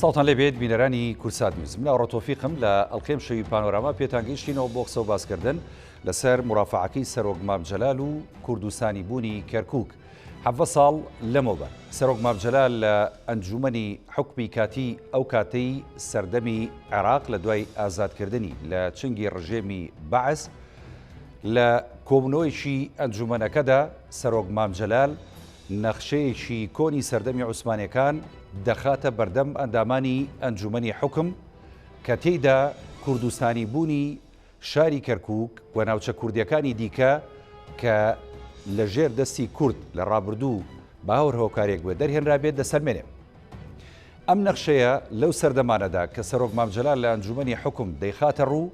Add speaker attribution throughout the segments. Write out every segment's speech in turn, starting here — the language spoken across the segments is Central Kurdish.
Speaker 1: ساڵتان لێبێت بینەرانی کورسات نیوز من ئەوڕۆتۆفیقم لە ئەڵقێم شەوی پانۆراما پێتانگەیشتینەوە بۆ قسە و باسکردن لەسەر مرافعەکەی سەرۆک مام جەلال و کوردستانی بوونی کەرکووک. 7 ساڵ لەمەوبەر سەرۆک مام جەلال لە ئەنجومەنی حکمی کاتی ئەو کاتەی سەردەمی عێراق لە دوای ئازادکردنی لە چنگی ڕژێمی بەعەز لە کۆبنەوەیشی ئەنجومەنەکەدا سەرۆک مام جەلال نەخشەیەکی کۆنی سەردەمی عوسمانیەکان دەخاتە بەردەم ئەندامانی ئەنجومەنی حکم کە تێیدا کوردستانی بوونی شاری کەرکووک و ناوچە کوردیەکانی دیکە کە لە ژێر دەستی کورد لە ڕابردوو باوەڕ هۆکارێک بووە دەرهێنرابێت دەسەلمێنێ. ئەم نەخشەیە لەو سەردەمانەدا کە سەرۆک مام جەلال لە ئەنجومەنی حکم دەیخاتە ڕوو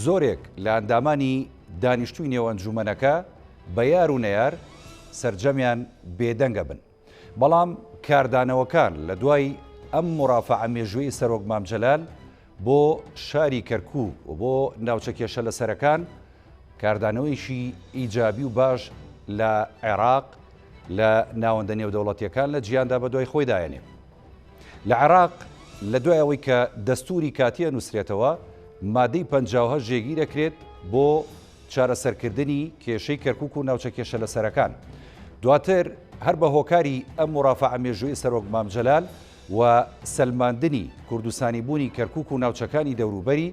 Speaker 1: زۆرێک لە ئەندامانی دانیشتووی نێو ئەنجومەنەکە بە یار و نەیار سەرجەمیان بێدەنگە بن. بەڵام کاردانەوەکان لە دوای ئەم مرافعە مێژووی سەرۆک مام جەلال بۆ شاری کەرکووک و بۆ ناوچە کێشە لەسەرەکان کاردانەوەیشی ئیجابی و باش لە عێراق لە ناوەندە نێودەوڵەتیەکان لە جیاندا بە دوای خۆی دایەنێ. لە عێراق لە دوای ئەوەی کە دەستوری کاتیە نووسرێتەوە مادەی 58 ژێگی دەکرێت بۆ چارەسەرکردنی کێشەی کەرکووک و ناوچە کێشە لەسەرەکان. دواتر هەر بە هۆکاری ئەم مرافعە مێژووی سەرۆک مام جەلال و سەلماندنی کوردستانی بوونی کەرکووک و ناوچەکانی دەوروبەری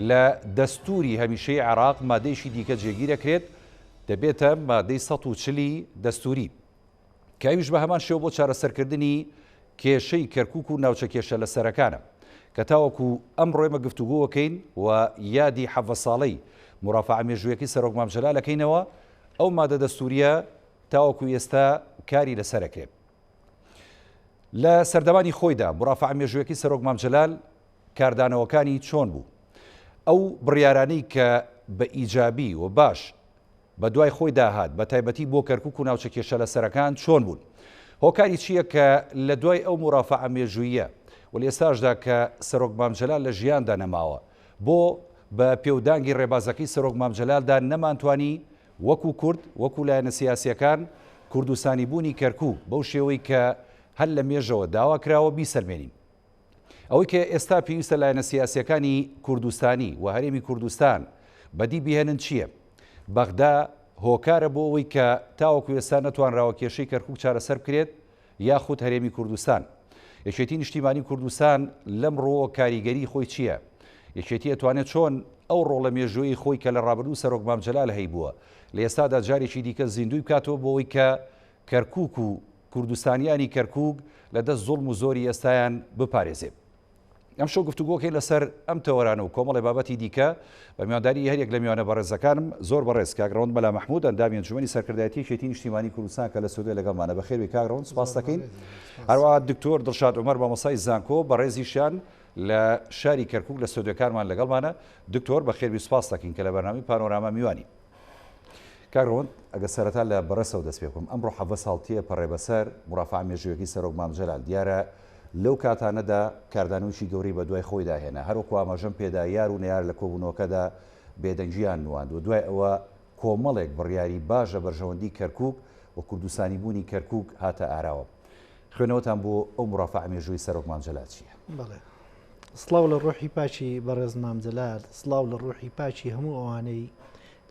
Speaker 1: لە دەستوری هەمیشەی عێراق مادەیشی دیکە جێگیر دەکرێت دەبێتە مادەی 140 دەستوری کەویش بە هەمان شێوە بۆ چارەسەرکردنی کێشەی کەرکووک و ناوچە کێشە لەسەرەکانە کە تاوەکو ئەم ڕۆیمە گفتوگۆوەکەین و یادی 7 ساڵەی مرافعە مێژوویەکەی سەرۆک مام جەلال ئەکەینەوە. ئەو مادە دەستوریە تاوەکو ئێستا کاری لەسەرەکرێت. لە سەردەمانی خۆیدا مرافعە مێژوویەکەی سەرۆک مام جەلال کاردانەوەکانی چۆن بوو؟ ئەو بڕیارانەی کە بە ئیجابی و باش بە دوای خۆی داهات بە تایبەتی بۆ کەرکووک و ناوچە کێشە لەسەرەکان چۆن بوون؟ هۆکاری چییە کە لە دوای ئەو مرافعە مێژوویە و لە ئێستاشدا کە سەرۆک مام جەلال لە ژیاندا نەماوە بۆ بە پێودانگی ڕێبازەکەی سەرۆک مام جەلالدا نەمانتوانی وەکو کورد وەکو لایەنە سیاسیەکان کوردستانی بوونی کەرکووک بەو شێوەی کە هەر لە مێژەوە داوا کراوە بیسەلمێنین. ئەوەی کە ئێستا پێویستە لایەنە سیاسیەکانی کوردستانی و هەرێمی کوردستان بەدی بهێنن چییە؟ بەغدا هۆکارە بۆ ئەوەی کە تاوەکو ئێستا نەتوانراوە کێشەی کەرکووک چارەسەر بکرێت یاخود هەرێمی کوردستان. یەکێتی نیشتیمانی کوردستان لەم ڕۆوە کاریگەری خۆی چییە؟ یەکێتی ئەتوانێت چۆن ئەو ڕۆڵە مێژووی خۆی کە لە ڕابردوو سەرۆک مام جەلال هەیبووە لە ئێستادا جارێکی دیکە زیندوی بکاتەوە بۆ ئەوەی کە کەرکووک و کوردستانیانی کەرکووک لە دەست زوڵم و زۆری ئێستایان بپارێزێ. ئەم شەو گفتوگۆکەی لەسەر ئەم تەوەرانە و کۆمەڵی بابەتی دیکە بە میوانداری هەرێک لە میوانە بەڕێزەکانم زۆر بەڕێز کاگڕەوند مەلا مەحموود ئەندامی ئەنجومەنی سەرکردایەتی یەکێتی نیشتیمانی کوردستان کە لە سوودێ لەگەڵمانە بەخێربێ کاگڕەوند سوپاس دەکەین. هەروەها دکتۆر دڵشاد عومەر مامۆستای زانکۆ بەڕێزیشیان لە شاری کەرکووک لە سودەکارمان لەگەڵمانە. دکتۆر بەخێربی سوپاس دەکەین کە لە بەرنامەی پانۆراما میوانی. کاگڕەوند ئەگە سەرەتا لە بەڕێسەوە دەست پێ بکەم ئەمڕۆ 7 ساڵتیە پەڕێ بەسەر مرافعە مێژوویەکەی سەرۆک مام جەلال دیارە لەو کاتانەدا کاردانەوەیشی گەورەی بە دوای خۆی داهێنا هەروەکو ئاماژەم پێدا یار و نەیار لە کۆبوونەوەکەدا بێدەنگیان نواند و دوای ئەوە کۆمەڵێک بڕیاری باشە بەرژەوەندی کەرکووک و کوردستانی بوونی کەرکووک هاتە ئاراوە. خوێنەوەتان بۆ ئەو مرافعە مێژووی سەرۆک مام جەلال چییە؟
Speaker 2: بەڵێ سڵاو لە ڕۆحی پاچی بەڕێز مام جەلال، سڵاو لە ڕۆحی پاچی هەموو ئەوانەی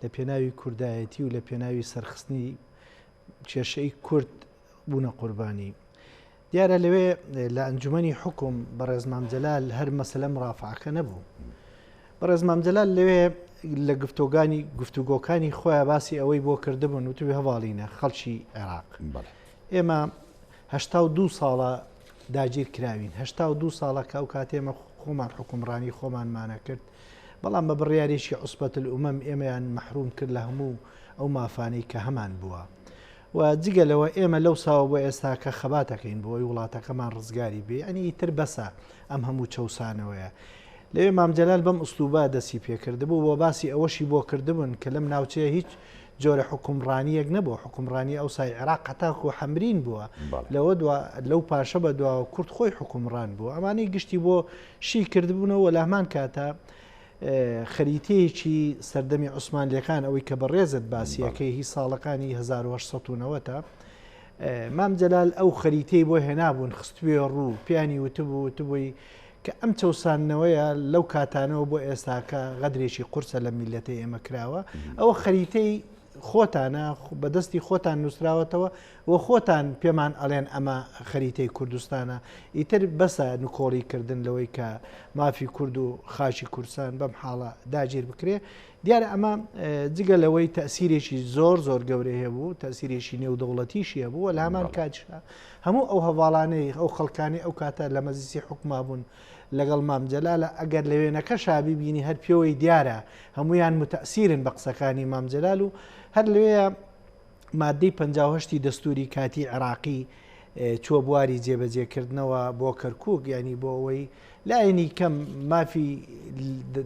Speaker 2: لە پێناوی کوردایەتی و لە پێناوی سەرخستنی کێشەی کورد بوونە قوربانی. دیارە لەوێ لە ئەنجومەنی حکم بەڕێز مام جەلال هەر مەسەلە مرافعەکە نەبوو. بەڕێز مام جەلال لەوێ لە گفتوگۆکانی خۆیان باسی ئەوەی بۆ کردبوون و توی هەواڵینە خەڵکی عێراق. ئێمە 82 ساڵە داگیر کراوین، 82 ساڵە کە ئەو کاتێمە خۆمان حکومڕانی خۆمانمانە کرد، بەڵام بە بڕیارێکی عوسبەت الئومەم ئێمەیان مەحروم کرد لە هەموو ئەو مافانەی کە هەمان بووە. و جگەلەوە ئێمە لەو ساوە بۆ ئێستا کە خەباتەکەین بۆی وڵاتەکەمان ڕزگاری بێ ئەنی ئیتر بەسە ئەم هەموو چەسانەوەیە. لەوێ مام جەلال بەم ئوسلوبا دەستی پێکردبوو بۆ باسی ئەوەشی بۆ کردبوون کە لەم ناوچەیە هیچ جۆرە حکومڕانیەک نەبوو. حکومڕانی ئەوسای عێراق قەتاکو حەمرین بووە لەوە لەو پاشە بە دواوە کورد خۆی حکومڕان بوو. ئەمانەی گشتی بۆ شی کردبوونەوە لە هەمان کاتە خەریتەیەکی سەردەمی عوسمانیەکان ئەوەی کە بەڕێزت باسیەکەی هی ساڵەکانی 1990 مام جەلال ئەو خەریتەی بۆ هێنابوون خستوێ ڕوو پیانی وتبووی کە ئەم چەسانەوەیە لەو کاتانەوە بۆ ئێستاکە غەدرێکی قورسە لە میلەتەی ئێمە کراوە ئەوە خەریتەی خۆتانە بەدەستی خۆتان نووسراوەتەوە و خۆتان پێمان ئەڵێن ئەمە خەریتەی کوردستانە ئیتر بەسە نکۆڵیکردن لەوەی کە مافی کورد و خاچی کورسان بەم حاڵە داگیر بکرێ دیارە ئەمە جگە لەوەی تەسیرێکی زۆر گەورەی هەبوو تەسیرێکی نێودەوڵەتیشی هەبوو لە هەمان کاتشە هەموو ئەو هەواڵانەی ئەو خەڵکانی ئەو کاتە لە مەزیسی حکوما بوون لەگەڵ مام جەلالە ئەگەر لەوێنەکە شابی بینی هەر پێوەی دیارە هەمویان متەسیرن بە قسەکانی مام جەلال و هەر لەوەیە مادەی 58 دەستوری کاتی عێراقی چوە بواری جێبەجێکردنەوە بۆ کەرکووک ینی بۆ ئەوەی لایەنی کەم مافی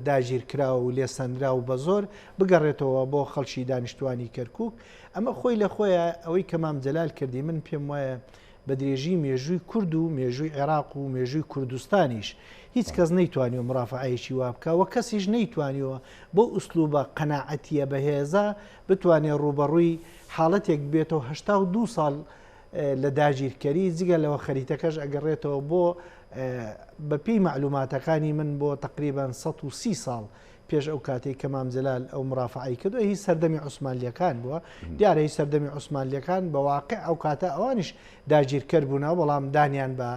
Speaker 2: داگیرکراوە و لێسەندرا و بە زۆر بگەڕێتەوە بۆ خەڵکی دانیشتوانی کەرکووک ئەمە خۆی لە خۆیە ئەوەی کە مام جەلال کردی من پێم وایە بە درێژی مێژووی کورد و مێژووی عێراق و مێژووی کوردستانیش هیچ کەس نەیتوانیوە مڕافعایشی وا بکە و کەسیش نەیتوانیوە بۆ ئوسلوبە قەناعەتیە بەهێزە بتوانێت ڕوبەڕووی حاڵەتێک بێتەوە 82 ساڵ لە داگیرکەری جگە لەوە خەریتەکەش ئەگەڕێتەوە بۆ بەپی معلوماتەکانی من بۆ تقریبان 130 ساڵ پێش ئەو کاتێک کە مام جەلال ئەو مرافعی کردو هیچ سەردەمی عوسمانلیەکان بووە دیارە هیچ سەردەمی عوسمانلیەکان بە واقع ئەو کاتە ئەوانش داگیرکەر بوونەوە بەڵام دانیان بە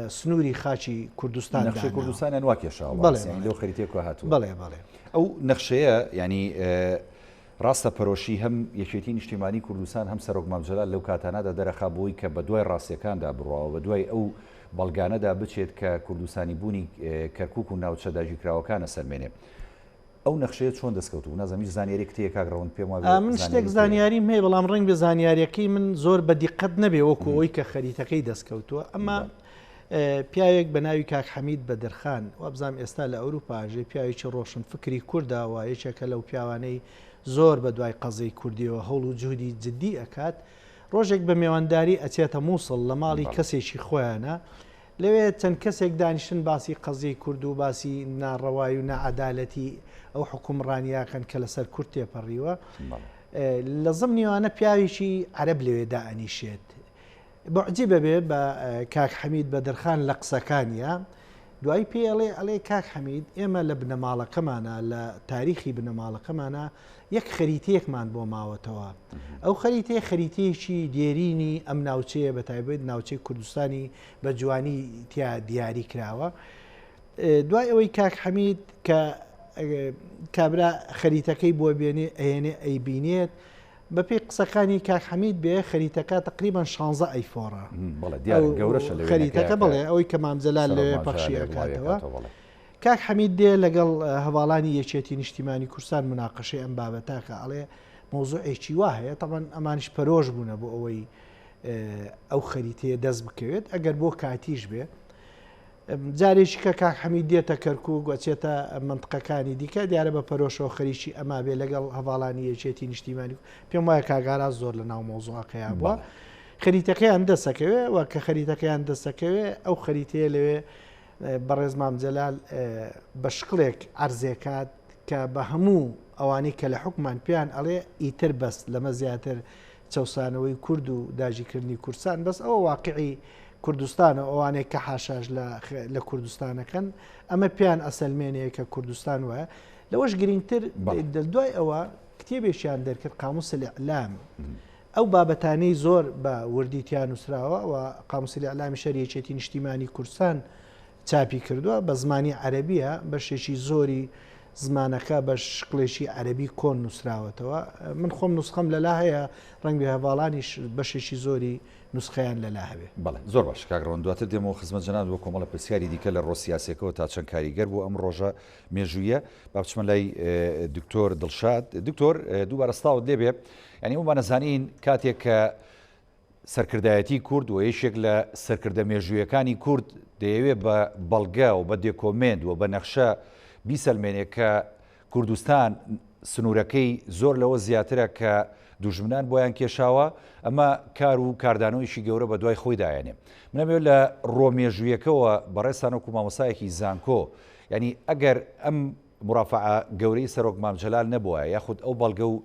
Speaker 2: سنووری خاچی کوردستان
Speaker 1: نەخشەی کوردستانیان وا کێشاوە لەو خەریتێک هاتووە
Speaker 2: بەڵێ
Speaker 1: ئەو نەخشەیە ینی ڕاستە پەرۆشی هەم یەکێتی نیشتیمانی کوردستان هەم سەرۆک مام جەلال لەو کاتانادا دەرەخا بووی کە بە دوای ڕاستیەکاندا بڕاوە بە دوای ئەو بەڵگانەدا بچێت کە کوردستانی بوونی کەرکووک و ناوچە داگیرکراوەکانە سەرمێنێ ئەو نەخشەیە چۆن دەستکەوت و نازەمیش زانیاری کتەیە کاگڕەوەند پێم وایە
Speaker 2: من شتێک زانیاریم هەیە بەڵام ڕنگ بە زانیاریەکەی من زۆر بە دیقەت نەبێ وەکو ئەوی کە خەریتەکەی دەستکەوتووە ئەمە پیاوێک بە ناوی کاک حەمید بەدرخان وابزانام ئێستا لە ئەوروپاژێ پیاوێکی ڕۆشن فکری کورداوە یەکێکە لەو پیاوانەی زۆر بە دوای قەزەی کوردیەوە هەوڵ و جوودی جددی ئەکات ڕۆژێک بە میێوەنداری ئەچێتە مووسڵ لە ماڵی کەسێکی خۆیانە لەوێ چەند کەسێک دانیشتن باسی قەزەی کورد و باسی ناڕەوایی و نەعەدالەتی ئەو حکومڕانیاکەن کە لەسەر کورد تێپەڕیوە لە زمنیوانە پیاوێکی عەرەب لەوێدا ئەنیشێت بەعجی بەبێ بە کاک حەمید بەدرخان لە قسەکانیە دوای پێڵێ ئەڵێ کاک حەمید ئێمە لە بنەماڵەکەمانە لە تاریخی بنەماڵەکەمانە یەک خەریتەیەکمان بۆ ماوەتەوە ئەو خەریتەیە خەریتەیەکی دێرینی ئەم ناوچەیە بە تایبەت ناوچەی کوردستانی بە جوانی تیا دیاری کراوە دوای ئەوەی کاک حەمید کە کابرا خەریتەکەی بۆ بێنێ ئەێنێ ئەیبینێت بەپێی قسەکانی کاک حەمید بێ خەریتەکە تقریبان 16 ئەیفۆڕە خەریتەکە بڵێ ئەوەی کە مام جەلال لەوێ پەخشی ئەکاتەوە کاک حەمید دێ لەگەڵ هەواڵانی یەکێتی نیشتیمانی کوردستان مناقەشەی ئەم بابەتاکە ئەڵێ مۆزوعێکی وا هەیە تەبەن ئەمانش پەرۆژ بوونە بۆ ئەوەی ئەو خەریتەیە دەست بکەوێت ئەگەر بۆ کاتیش بێ جارێکی کە کاک حەمید دێتە کەرکووک وەچێتە منطقەکانی دیکە دیارە بە پەرۆشەوە خەریکی ئەما بێ لەگەڵ هەواڵانی یەکێتی نیشتیمانی پێم وایە کاگارا زۆر لە ناو مۆزوعەکەیان بووە خەریتەکەیان دەسەکەوێ و کە خەریتەکەیان دەسەکەوێ ئەو خەریتەیە لەوێ بەڕێز مام جەلال بە شکڵێک عەرزێکات کە بە هەموو ئەوانەی کە لە حکومان پێیان ئەڵێ ئیتر بەست لەمە زیاتر چەسانەوەی کورد و داژیکردنی کوردستان بەس ئەوە واقعی کوردستانە ئەوانەیە کە حاشاش لە کوردستانەکەن ئەمە پێیان ئەسەلمێنەیە کە کوردستان وایە لەوەش گرنگتر دوای ئەوە کتێبێکیان دەرکرد قاموس الإعلام ئەو بابەتانەی زۆر بە وردیتیان نووسراوە و قاموس الإعلام شەریەتی نیشتیمانی کوردستان چاپی کردووە بە زمانی عەرەبیە بەشێکی زۆری زمانەکە بە شکڵێکی عەرەبی کۆن نووسراوەتەوە من خۆم نوسخەم لەلا هەیە ڕەنگی هەواڵانیش بەشێکی زۆری نوسخەیان لەلا هەبێ
Speaker 1: بەڵێ زۆر باش کاگڕەوەند دواتر دێمەوە خزمەت جەناب بۆ کۆمەڵە پرسیاری دیکە لە ڕۆسیاسێکەوە تا چەند کاریگەر بوو ئەم ڕۆژە مێژوویە با بچمە لای دکتۆر دڵشاد دکتۆر دووبارە ستاوت لێبێ ینی ئەومان نەزانین کاتێک کە سەرکردایەتی کورد و یەشێک لە سەرکردە مێژوویەکانی کورد دەیەوێت بە بەڵگە و بە دێکۆمێند و بە نەخشە بیسەلمێنێ کە کوردستان سنوورەکەی زۆر لەوە زیاترە کە دوژمنان بۆیان کێشاوە ئەمە کار و کاردانەوەیشی گەورە بە دوای خۆی دایێنێ منەمێت لە ڕۆمێژوویەکەوە بەڕێستان وەکو مامۆسایەکی زانکۆ ینی ئەگەر ئەم مرافعە گەورەی سەرۆک مام جەلال نەبووە یاخود ئەو بەڵگە و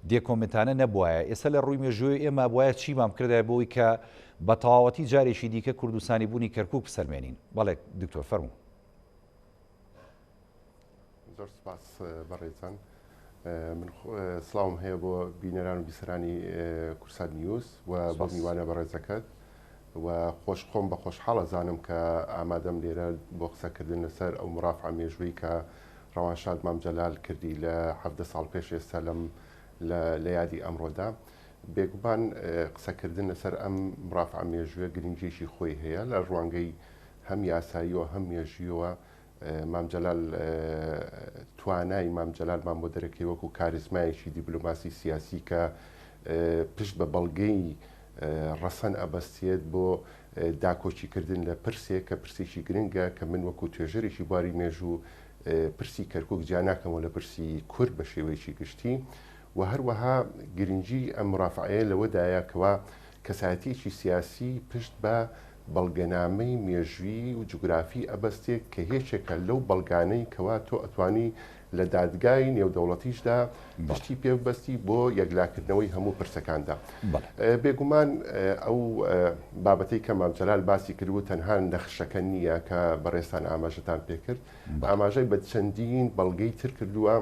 Speaker 1: دێکۆمنتانە نەبووە. ئێستا لە ڕووی مێژووی ئێمە بواە چیمان کردای بۆی کە بە تەواوەتی جارێکی دیکە کوردستانی بوونی کەرکووک بسەلمێنین. بەڵێ دکتۆر فەرموو.
Speaker 3: زۆر سپاس بەڕێزان. من سڵاوم هەیە بۆ بینەران و بیسەرانی کورسات نیوز و بۆ میوانە بەڕێزەکەت و خۆشخۆم بە خۆشحاڵە زانم کە ئامادەم لێرە بۆ قسەکردن لەسەر ئەو مرافعە مێژووی کە ڕەوانشاد مام جەلال کردی لە 17 ساڵ پێش ئێستا لە یادی ئەمڕۆدا. بێگومان قسەکردن لەسەر ئەم مرافعە مێژوویە گرنگیشی خۆی هەیە لە ڕوانگەی هەم یاساییەوە هەم مێژویەوە. مام جەلال توانای مام جەلال مان بۆ دەرەکەی وەکو کاریزمایەکی دیپلۆماسی سیاسی کە پشت بە بەڵگەی ڕەسەن ئەبەستێت بۆ داکۆچیکردن لە پرسێک کە پرسێکی گرنگە کە من وەکو توێژەرێکی بواری مێژوو پرسی کەرکووک جیا ناکەمەوە لە پرسی کورد بە شێوەیەکی گشتی و هەروەها گرنگی ئەم مرافعەیە لەوەدایە کەوا کەسایەتیەکی سیاسی پشت بە بەڵگەنامەی مێژووی و جوگرافی ئەبەستێک کە هێچێکە لەو بەڵگانەی کەوا تۆ ئەتوانی لە دادگای نێودەوڵەتیشدا پشتی پێبەستی بۆ یەکلاکردنەوەی هەموو پرسەکاندا. بێگومان ئەو بابەتەی کە مام جەلال باسی کردبوو تەنها نەخشەکە نییە کە بەڕێستان ئاماژەتان پێکرد، ئاماژەی بە چەندین بەڵگەی تر کردووە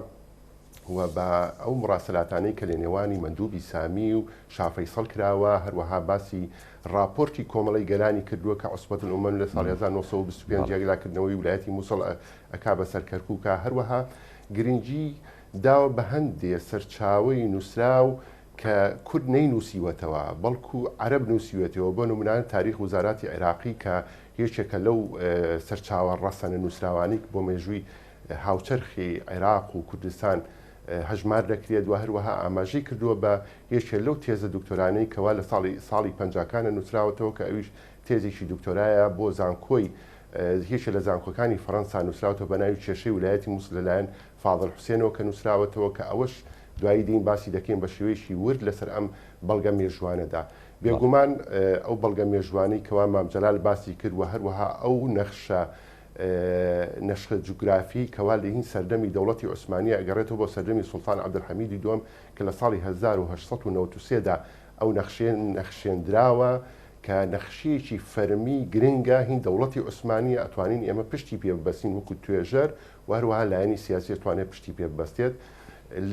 Speaker 3: و بە ئەو مراسلاتانەی کە لە نێوانی مەندوبی سامی و شافەیسەڵ کراوە، هەروەها باسی راپۆرتی کۆمەڵی گەلانی کردووە کە عوسبەت الئومەم لە ساڵی 1925 یەکلاکردنەوەی ویلایەتی مووسڵ ئەکا بەسەر کەرکووکە. هەروەها گرنگی داوە بە هەندێ سەرچاوەی نووسراو کە کورد نەینووسیوەتەوە بەڵکو عەرەب نووسیوەتەوە. بۆ نمونان تاریخ وزاراتی عێراقی کە یەکێکە لەو سەرچاوە ڕەسەنە نووسراوانی کە بۆ مێژووی هاوچەرخی عێراق و کوردستان هەژمار دەکرێت و هەروەها ئاماژەی کردووە بە یەکێک لەو تێزە دکتۆرانەی کەوا لە ساڵی 50کانە نووسراوەتەوە کە ئەویش تێزێکی دکتۆرایە بۆ زانکۆی هیچ لە زانکۆکانی فەڕەنسا نووسراوەتەوە بە ناوی کێشەی ویلایەتی مووسڵ لەلایەن فاضل حوسێنەوە کە نووسراوەتەوە کە ئەوەش دوایی دین باسی دەکەین بە شێوەیەکی ورد لەسەر ئەم بەڵگە مێژوانەدا. بێگومان ئەو بەڵگە مێژوانەی کەوا مام جەلال باسی کرد و هەروەها ئەو نەشخە جوگرافی کەوا لە هین سەردەمی دەوڵەتی عوسمانیە ئەگەڕێتەوە بۆ سەردەمی سوڵتان عەبدولحەمیدی دووەم کە لە ساڵی 1893دا ئەو نەخشێنراوە کە نەخشیەکی فەرمی گرنگە هین دەوڵەتی عوسمانی ئەتوانین ئێمە پشتی پێ ببەستین وەکو توێژەر و هەروەها لایەنی سیاسی ئەتوانێت پشتی پێ ببەستێت.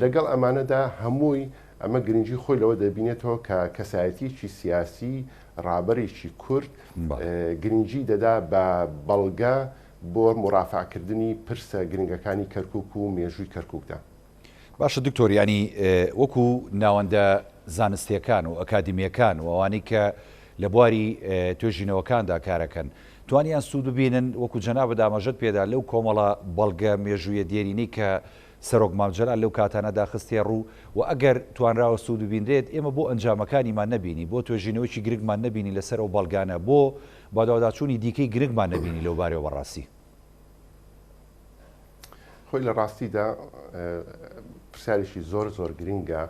Speaker 3: لەگەڵ ئەمانەدا هەمووی ئەمە گرنگی خۆی لەوە دەبینێتەوە کە کەسایەتیکی سیاسی ڕابەرێکی کورد گرنگی دەدا بە بەڵگە بۆ مرافعکردنی پرسە گرنگەکانی کەرکووک و مێژووی کەرکووکدا.
Speaker 1: باشە دکتۆر، ینی وەکو ناوەندە زانستیەکان و ئەکادمیەکان و ئەوانی کە لە بواری توێژینەوەکاندا کارەکەن توانیان سوود ببینن وەکو جەنابە دامەژەت پێدا لەو کۆمەڵە بەڵگە مێژوویە دێرینەی کە سەرۆک مام جەلال لەو کاتانەدا خستێ ڕوو و ئەگەر توانراوە سوود ببینرێت ئێمە بۆ ئەنجامەکانیمان نەبینی، بۆ توێژینەوەی گرنگمان نەبینی لەسەر ئەو بەڵگانە، بۆ بەداواداچوونی دیکەی گرنگمان نەبینی لەو بارەوە بەڕاستی.
Speaker 3: خۆی لە ڕاستیدا پرسیارێکی زۆر زۆر گرنگە.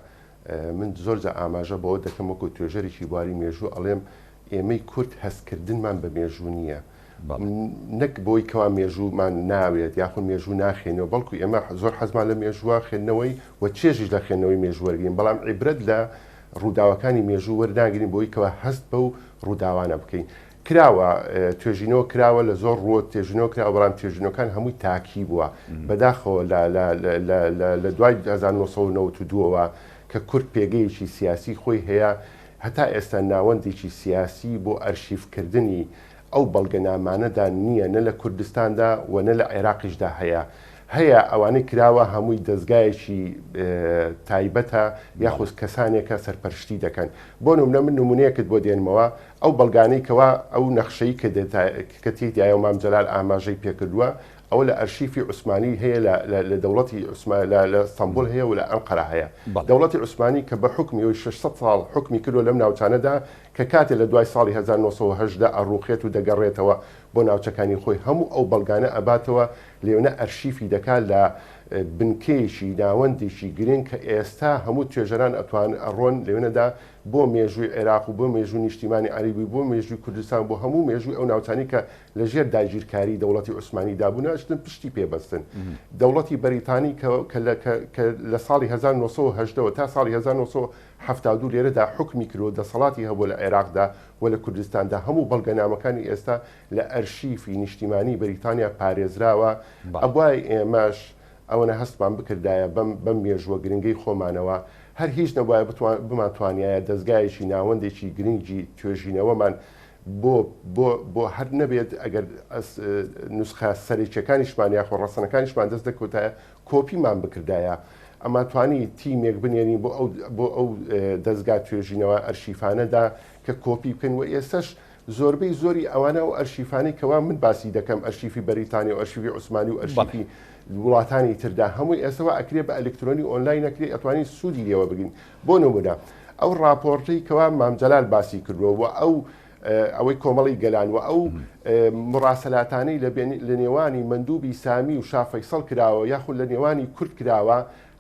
Speaker 3: من زۆرجە ئاماژە بەوە دەکەم وەکو توێژەرێکی بواری مێژوو ئەڵێم ئێمەی کورد هەستکردنمان بە مێژوو نییە، نەک بۆی کەوا مێژوومان ناوێت یاخود مێژوو ناخێنەوە، بەڵکو ئێمە زۆر حەزمان لە مێژووە خوێندنەوەی و چێژیش لە خوێندنەوەی مێژوو وەرگین، بەڵام عیبرەت لە ڕووداوەکانی مێژوو وەرداگرین بۆی کەوا هەست بە و ڕووداوانە بکەین. کراوە توێژینەوە کراوە لە زۆر ڕۆ توێژینەوە کراوە، بەڵام توێژینەکان هەمووی تاکی بووە بەداخەوە لە دوای 1992ەوە کە کورد پێگەیەکی سیاسی خۆی هەیە، هەتا ئێستا ناوەندێکی سیاسی بۆ ئەرشیفکردنی ئەو بەڵگەنامانەدا نییە، نە لە کوردستاندا و نە لە عێراقیشدا هەیە ئەوانەی کراوە هەمووی دەستگایەکی تایبەتە یاخود کەسانێکە سەرپەرشتی دەکەن. بۆ نمونە من نمونەیەکت بۆ دێنمەوە ئەو بەڵگانەی کەوا ئەو نەخشەی کە تێدایە مام جەلال ئاماژەی پێکردووە ئەوە لە ئەرشیفی عوسمانی هەیە لە دەوڵەتی لە ئەستەمبول هەیە و لە ئەنقەرە هەیە. دەوڵەتی عوسمانی کە بە حکمی 600 ساڵ حکمی کردو لەم ناوچانەدا کە کاتێ لە دوای ساڵی 1970 ئەڕوخێت و دەگەڕێتەوە بۆ ناوچەکانی خۆی هەموو ئەو بەڵگانە ئەباتەوە لێونە ئەرشیفی دەکات لە بنکەیشی ناوەندێکی گرنگ کە ئێستا هەموو توێژەران ئەتوان ئەڕۆن لێونەدا بۆ مێژووی عێراق و بۆ مێژووی نیشتیمانی عەربی بۆ مێژووی کوردستان بۆ هەموو مێژووی ئەو ناوچانی کە لەژێر داگیرکاری دەوڵەتی عوسمانی دابوون ئەچن پشتی پێبەستن. دەوڵەتی بەریتانی کە لە ساڵی 1970 تا ساڵی 1972 لێرەدا حکمی کرد دەسەڵاتی هەبوو لە عێراقدا و لە کوردستاندا هەموو بەڵگەنامەکانی ئێستا لە ئەرشیفی نیشتیمانی بەریتانیا پارێزراوە. ئەوای ئێمەش ئەوەنە هەستمان بکردایە بەم مێژووە گرنگەی خۆمانەوە هەر هیچ نەبایە بمانتوانایە دەستگایەکی ناوەندێکی گرنگی توێژینەوەمان بۆ هەر نەبێت ئەگەر نوسخە سەرچەکانیشمان یاخۆ ڕەسەنەکانیشمان دەست دەکەوتایە کۆپیمان بکردایە ئەما توانی تیمێک بنێنین بۆ ئەو دەستگا توێژینەوە ئەرشیفانەدا کە کۆپی بکەن و ئێستش زۆربەی زۆری ئەوانە و ئەرشیفانی کەوا من باسی دەکەم ئەرشیفی بەریتانی و ئەرشیفی عوسمانی و ئەرشیفی وڵاتانی تردا هەمووی ئێسەوە ئەکرێ بە ئەلکترۆنی ئۆنلاین نەکرێت ئەتوانین سوودی لێوە بگین. بۆ نمونە ئەو راپۆرتەی کەوا مامجەلال باسی کردووە و ئەوەی کۆمەڵی گەلان و ئەو مراسەلاتانەی لە نێوانی مندوبی سامی و شا فەیسەڵ کراوە یاخود لە نێوانی کورد کراوە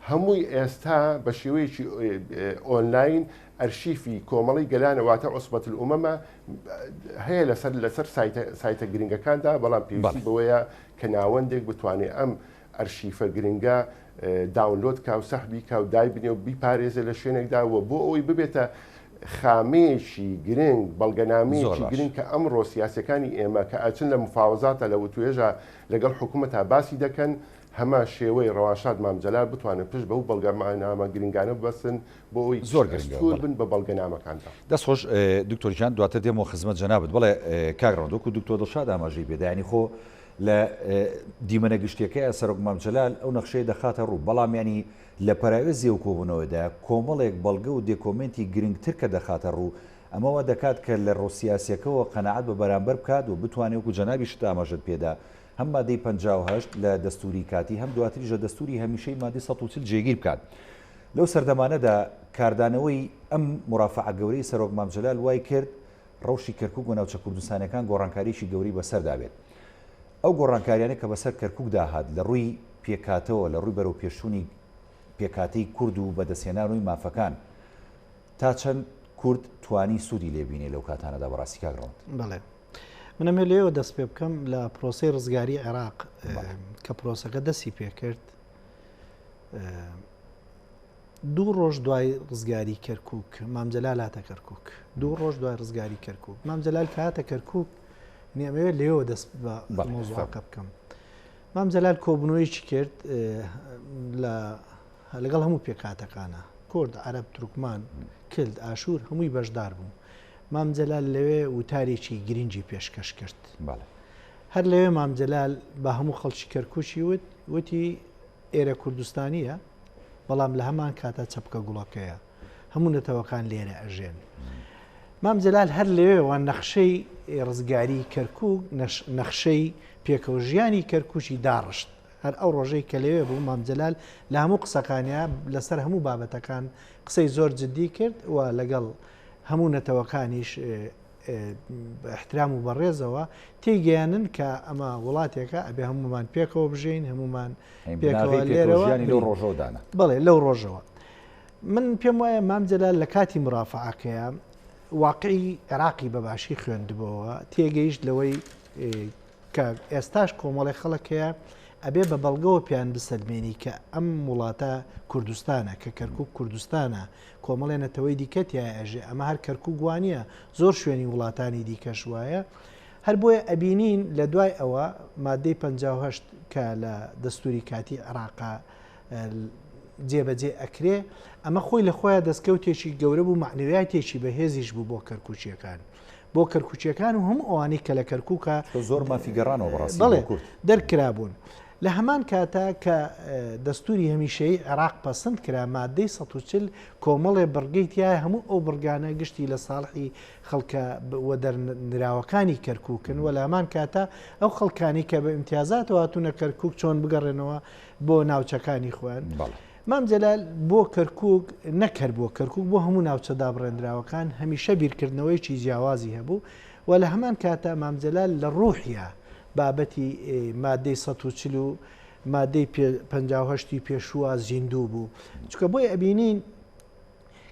Speaker 3: هەمووی ئێستا بە شێوەیەکی ئۆنلاین ئەرشیفی کۆمەڵی گەلانەواتە عوسبەت الئومەمە هەیە لەسەر سایتە گرنگەکاندا بەڵام پێویستی بەوەیە کە ناوەندێک بتوانێت ئەم ئەرشیفە گرنگە داونلۆد کا و سەحبی کا و دای بنێ و بیپارێزە لە شوێنێکدا و بۆ ئەوەی ببێتە خامێشی گرنگ بەڵگەنامەیەکی گرنگ کە ئەمڕۆ سیاسەکانی ئێمە کە ئەچن لە مفاوەزاتە لە وتوێژە لەگەڵ حکوومەتە باسی دەکەن هەما شێوەی ڕەواشاد مامجەلال بتوانن پشت بەو بەڵگەنامە گرنگانە ببەسن بۆ ئەوی
Speaker 1: زۆر گرنگ
Speaker 3: بن بە بەڵگەنامەکاندا.
Speaker 1: دەستخۆش دکتۆریان دواتر دێمەوە خزمەت جەنابەت بڵێ کاگڕۆندۆک و دکتۆر دڵشاد ئاماژەی بێدایانی خۆ لە دیمەنە گشتیەکەی سەرۆک مامجەلال ئەو نەخشەی دەخاتە ڕوو بەڵام ینی لە پەراوێزی و کۆبوونەوەدا کۆمەڵێک بەڵگە و دێکۆمنتی گرنگتر کە دەخاتە ڕوو ئەمەوە دەکات کە لە ڕۆسیاسیەکەەوە قەنەعەت بە بەرامبەر بکات و بتوانێت وەکو جەنابی شت ئاماژەت پێدا هەم مادەی 58 لە دەستوری کاتی هەم دواتریژە دەستوری هەمیشەی مادەی 140 جێگیر بکات. لەو سەردەمانەدا کاردانەوەی ئەم مرافعە گەورەی سەرۆک مامجەلال وای کرد ڕەوشی کەرکووک و ناوچە کوردستانەکان گۆڕانکاریشی گەوری بەسەردابێت. ئەو گۆڕانکاریانە کە بەسەر کەرکووک داهات لە ڕووی پێکاتەوە لە ڕووی بەرەو پێشوونی پێکاتی کورد و بەدەستێنانەوەی مافەکان تا چەند کورد توانی سوودی لێبینێ لەو کاتانەدا بەڕاستی کاگڕۆند.
Speaker 2: بەڵێ منەمێ لێەوە دەست پێ بکەم لە پرۆسی ڕزگاری عێراق کە پرۆسەکە دەستی پێکرد 2 ڕۆژ دوای ڕزگاری کەرکووک مامجەلال هاتە کەرکووک 2 ڕۆژ دوای ڕزگاری کەرکووک مامجەلال کە هاتە کەرکووک نیامەوێت لێەوە دەست بە مۆزوعەکە بکەم. مامجەلال کۆبوونەوەیکی کرد لەگەڵ هەموو پێکاتەکانە کورد عەرەب تورکمان کرد ئاشور هەمووی بەشدار بوو. مامجەلال لەوێ وتارێکی گرنگی پێشکەش کرد. هەر لەوێ مامجەلال بە هەموو خەڵکی کەرکووچی وتی ئێرە کوردستانیە بەڵام لە هەمان کاتە چەپکە گوڵەکەیە هەموو نەتەوەکان لێرە ئەژێن. مامجەلال هەر لەوێەوە نەخشەی ڕزگاری کەرکووک نەخشەی پێکەوژیانی کەرکووچی داڕشت. هەر ئەو ڕۆژەی کە لەوێ بوو مامجەلال لە هەموو قسەکانیا لەسەر هەموو بابەتەکان قسەی زۆر جددی کرد و لەگەڵ هەموو نەتەوەکانیش احترام و بەڕێزەوە تێگەیانن کە ئەمە وڵاتێکە ئەبێ هەمومان پێکەوە بژین هەمومان پێکەوە لێرەوە بڵێ لەو ڕۆژەوە. من پێم وایە مامجەلال لە کاتی مرافعەکەیە واقعی عێراقی بەباشی خوێندبەوە تێگەیشت لەوەی کە ئێستاش کۆمەڵی خەڵکەیە ئەبێ بە بەڵگەوە پیان بسەلمێنی کە ئەم وڵاتە کوردستانە کە کەرکووک کوردستانە کۆمەڵێنەتەوەی دیکەتیە ئەژێ ئەمە هەر کەرکووک وانە زۆر شوێنی وڵاتانی دیکەش وایە هەر بۆیە ئەبینین لە دوای ئەوە مادەی 58 کە لە دەستوری کاتی عێراقا جێبەجێ ئەکرێ ئەمە خۆی لە خۆیان دەستکەوتێکی گەورە بوو معنویاتێکی بەهێزیش بوو بۆ کەرکووچیەکان بۆ کەرکووچیەکان و هەموو ئەوانەی کە لە کەرکووکە
Speaker 1: زۆر مافیگەڕانەوە بەڕاستی
Speaker 2: بڵێ دەرکرابوون. لە هەمان کاتە کە دەستوری هەمیشەی عێراق پەسەند کرا مادەی 140 کۆمەڵێ بڕگەیتیایە هەموو ئەو بڕگانە گشتی لە ساڵحی خەڵکە وەدەرنراوەکانی کەرکووکن و لە هەمان کاتە ئەو خەڵکانی کە بە ئیمتیازاتەوە هاتوونە کەرکووک چۆن بگەڕێنەوە بۆ ناوچەکانی خۆیان مام جەلال بۆ کەرکووک نەکرد بۆ کەرکووک بۆ هەموو ناوچە دابڕێنراوەکان هەمیشە بیرکردنەوەیکی جیاوازی هەبوو و لە هەمان کاتە مام جەلال لە ڕوحیا بابەتی مادەی 140 و مادەی 58 پێشووە زیندوو بوو چکە بۆی ئەبینین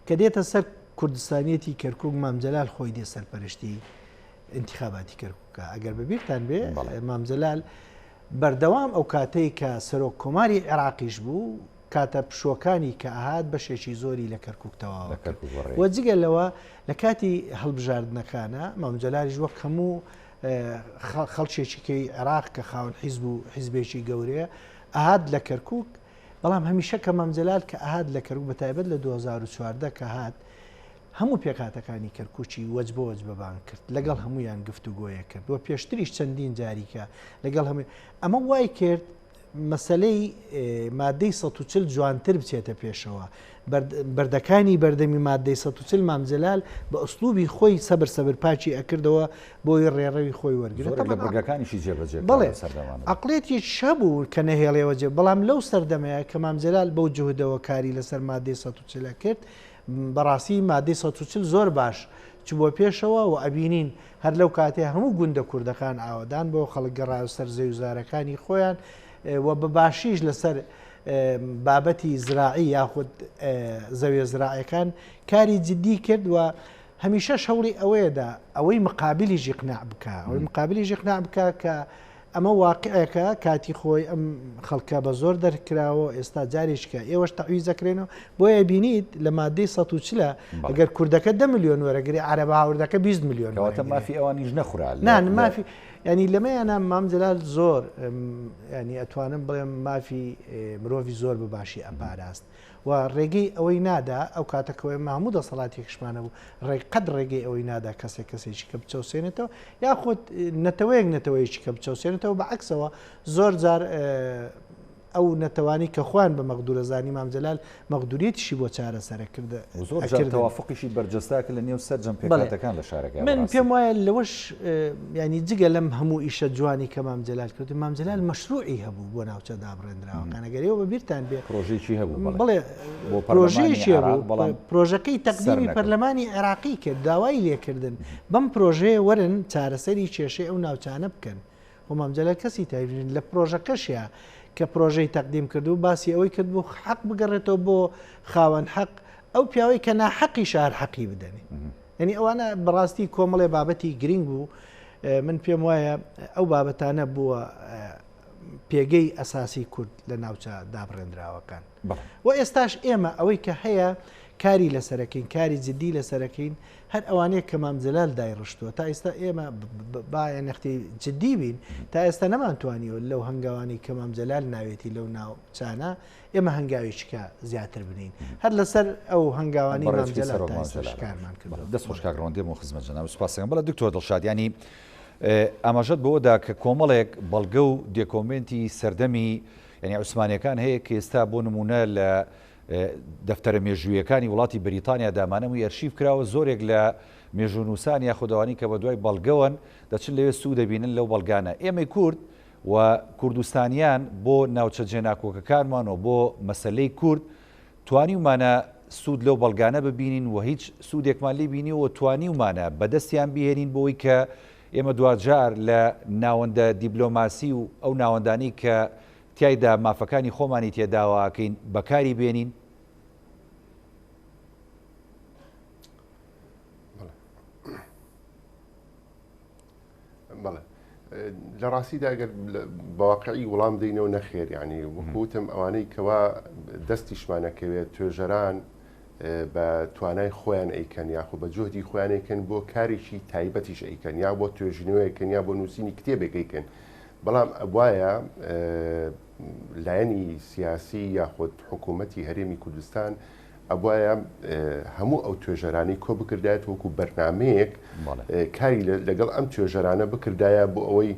Speaker 2: کە دێتە سەر کوردستانیەتی کەرکووک مام جەلال خۆی دێ سەرپەرشتی انتخاباتی کەرکووکە ئەگەر بەبییرتان بێ مام جەلال بەردەوام ئەو کاتەی کە سەرۆک کۆماری عێراقیش بوو کاتە پشۆکانی کە ئاهات بەشێکی زۆری لە کەرکووکتەوە وەجگە لەوە لە کاتی هەڵبژاردنەکانە مام جەلالیش وەک هەموو خەڵکێکیکەی عێراق کە خاوەن حیزب و حیزبێکی گەورەیە ئاهات لە کەرکووک بەڵام هەمیشە کە مام جەلال کە ئاهات لە کەرکووک بەتایبەت لە 2014 کە هات هەموو پێکاتەکانی کەرکووکی وەج بۆ وەج بەبان کرد لەگەڵ هەمویان گفتوگۆیە کرد وە پێشتریش چەندین جاریکە لەگەڵ هەمووی ئەمە وای کرد مەسلەی مادەی 140 جوانتر بچێتە پێشەوە بەردەکانی بەردەمی مادەی 140 مام جەلال بە ئوسلوبی خۆی سەبر پاچی ئەکردەوە بۆی ڕێڕەوی خۆی وەرگرێت
Speaker 1: بەرگەکانیشی جێبەجێ
Speaker 2: عقلێتی شەبوو کە نەهێڵێەوە جێ بەڵام لەو سەردەمەیە کە مام جەلال بەو جوهدەوە کاری لەسەر مادەی 140 کرد بەڕاستی مادەی 140 زۆر باش چ بۆ پێشەوە و ئەبینین هەر لەو کاتێ هەموو گوندە کوردەکان ئاوادان بۆ خەڵک گەڕاو سەر زەویزارەکانی خۆیان و بە باشیش لەسەر بابەتی زراعی یاخود زەویە زراعەکان کاری جدی کرد و هەمیشە شەوڵی ئەوەیەدا ئەوەی مقابلی ژیقناع بکە ئەوەی مقابلی ژیقناع بکە کە ئەمە واقعەکە کاتی خۆی ئەم خەڵکە بە زۆر دەرکراوە ئێستا جارێککە ئێوەش تەعویزەکرێنەوە بۆیە بینیت لە مادەی 140 ئەگەر کوردەکە 10 میلیۆن وەرەگری عەرەب هاوردەکە 20 میلیۆن
Speaker 1: مافی ئەوانیش نەخورا
Speaker 2: نان مافی ینی لەمەیانە مام جەلال زۆر ینی ئەتوانم بڵێم مافی مرۆڤی زۆر بەباشی ئەپاراست و ڕێگەی ئەوەی نادا ئەو کاتەکەوەی ماموو دەسەڵاتێکشمانە بوو قەت ڕێگەی ئەوەی نادا کەسێکی کە بچەوسێنێتەوە یاخود نەتەوەیەکی کە بچەوسێنێتەوە بەعکسەوە زۆر جار ئەو نەتەوانی کە خوان بە مەقدورەزانی مام جەلال مەقدوریەتیشی بۆ چارەسەرەکرد
Speaker 1: زۆر تەوافقیشی بەرجەستاکە لە نێو سەرجەم پێکاتەکان لە شارەکە
Speaker 2: من پێم وایە لەوەش ینی جگە لەم هەموو ئیشە جوانی کە مام جەلال کرد مام جەلال مەشروعی هەبوو بۆ ناوچە دابڕێنراوەکانەگەرەوە بە بیرتان بێ
Speaker 1: پرۆژێکی هەبوو
Speaker 2: بڵێ پرۆژەیەکی هەبوو پرۆژەکەی تەقدیمی پەرلەمانی عێراقی کرد داوای لێکردن بەم پرۆژەیە وەرن چارەسەری کێشەی ئەو ناوچانە بکەن و مام جەلال کەسی تایبێن لە پرۆژەکەشیە کە پرۆژەی تەقدیم کردو باسی ئەوەی کرد بۆ حەق بگەڕێتەوە بۆ خاوەن حەق ئەو پیاوەی کە ناحەقی شار حەقی بدەنێ یعنی ئەوانە بەڕاستی کۆمەڵێ بابەتی گرنگ بوو من پێم وایە ئەو بابەتانە بووە پێگەی ئەساسی کورد لە ناوچە دابڕێنراوەکان و ئێستاش ئێمە ئەوەی کە هەیە کاری لەسەرەکەین کاری جدی لەسەرەکەین هەر ئەوانەیە کە مام جەلال دایڕشتووە تا ئێستا ئێمە باە نەختی جدی بین تا ئێستا نەمانتوانیەوە لەو هەنگاوانی کە مام جەلال ناوێتی لەو ناوچانە ئێمە هەنگاوێککە زیاتر بنین هەر لەسەر ئەو هەنگاوانی مام جەلال کارمان کرد
Speaker 1: دەست خۆشکاگڕۆندێ خزمەت جەناب سوپاسیان بەڵە دکتۆر دڵشاد ینی ئاماژەت بۆدا کە کۆمەڵێک بەڵگە و دێکۆمنتی سەردەمی ینی عوسمانیەکان هەیە کە ئێستا بۆ نمونە لە دەفتەرە مێژوویەکانی وڵاتی بریتانیا دامانەوەی ئەرشیف کراوە زۆرێک لە مێژونووسانی یا خودداوانی کە بە دوای بەڵگەون دەچن لەوێ سوود دەبینن لەو بەڵگانە ئێمەی کورد و کوردستانیان بۆ ناوچە جێناکۆکەکانمانەوە بۆ مەسلەی کورد توانیمانە سوود لەو بەڵگانە ببینین و هیچ سوودێکمان لێ بینیەوە توانیمانە بەدەستیان بهێنین بۆی کە ئێمە دوجار لە ناوەندە دیبلۆماسی و ئەو ناوەندانی کە تایدا مافەکانی خۆمانی تێداواکەین بەکاری بێنین
Speaker 3: بەڵێ لە ڕاستیدا ئەگەر بەواقعی وەڵام دەینەوە نەخێر یعنی وەکوتم ئەوانەی کەوا دەستیشمانەکەوێت توێژەران بە توانای خۆیان ئەیکەن یاخۆ بە جۆدی خۆیان ئەیکەن بۆ کارێکی تایبەتیش ئەیکەن یا بۆ توێژینەوەیکەن یا بۆ نووسینی کتێبێکەکەن بەڵام وایە لایەنی سیاسی یاخود حکوومەتی هەرێمی کوردستان ئەوایە هەموو ئەو توێژەرانی کۆ بکردایەت وەکو بەرنمەیەک کاری لەگەڵ ئەم توێژەرانە بکردایە بۆ ئەوەی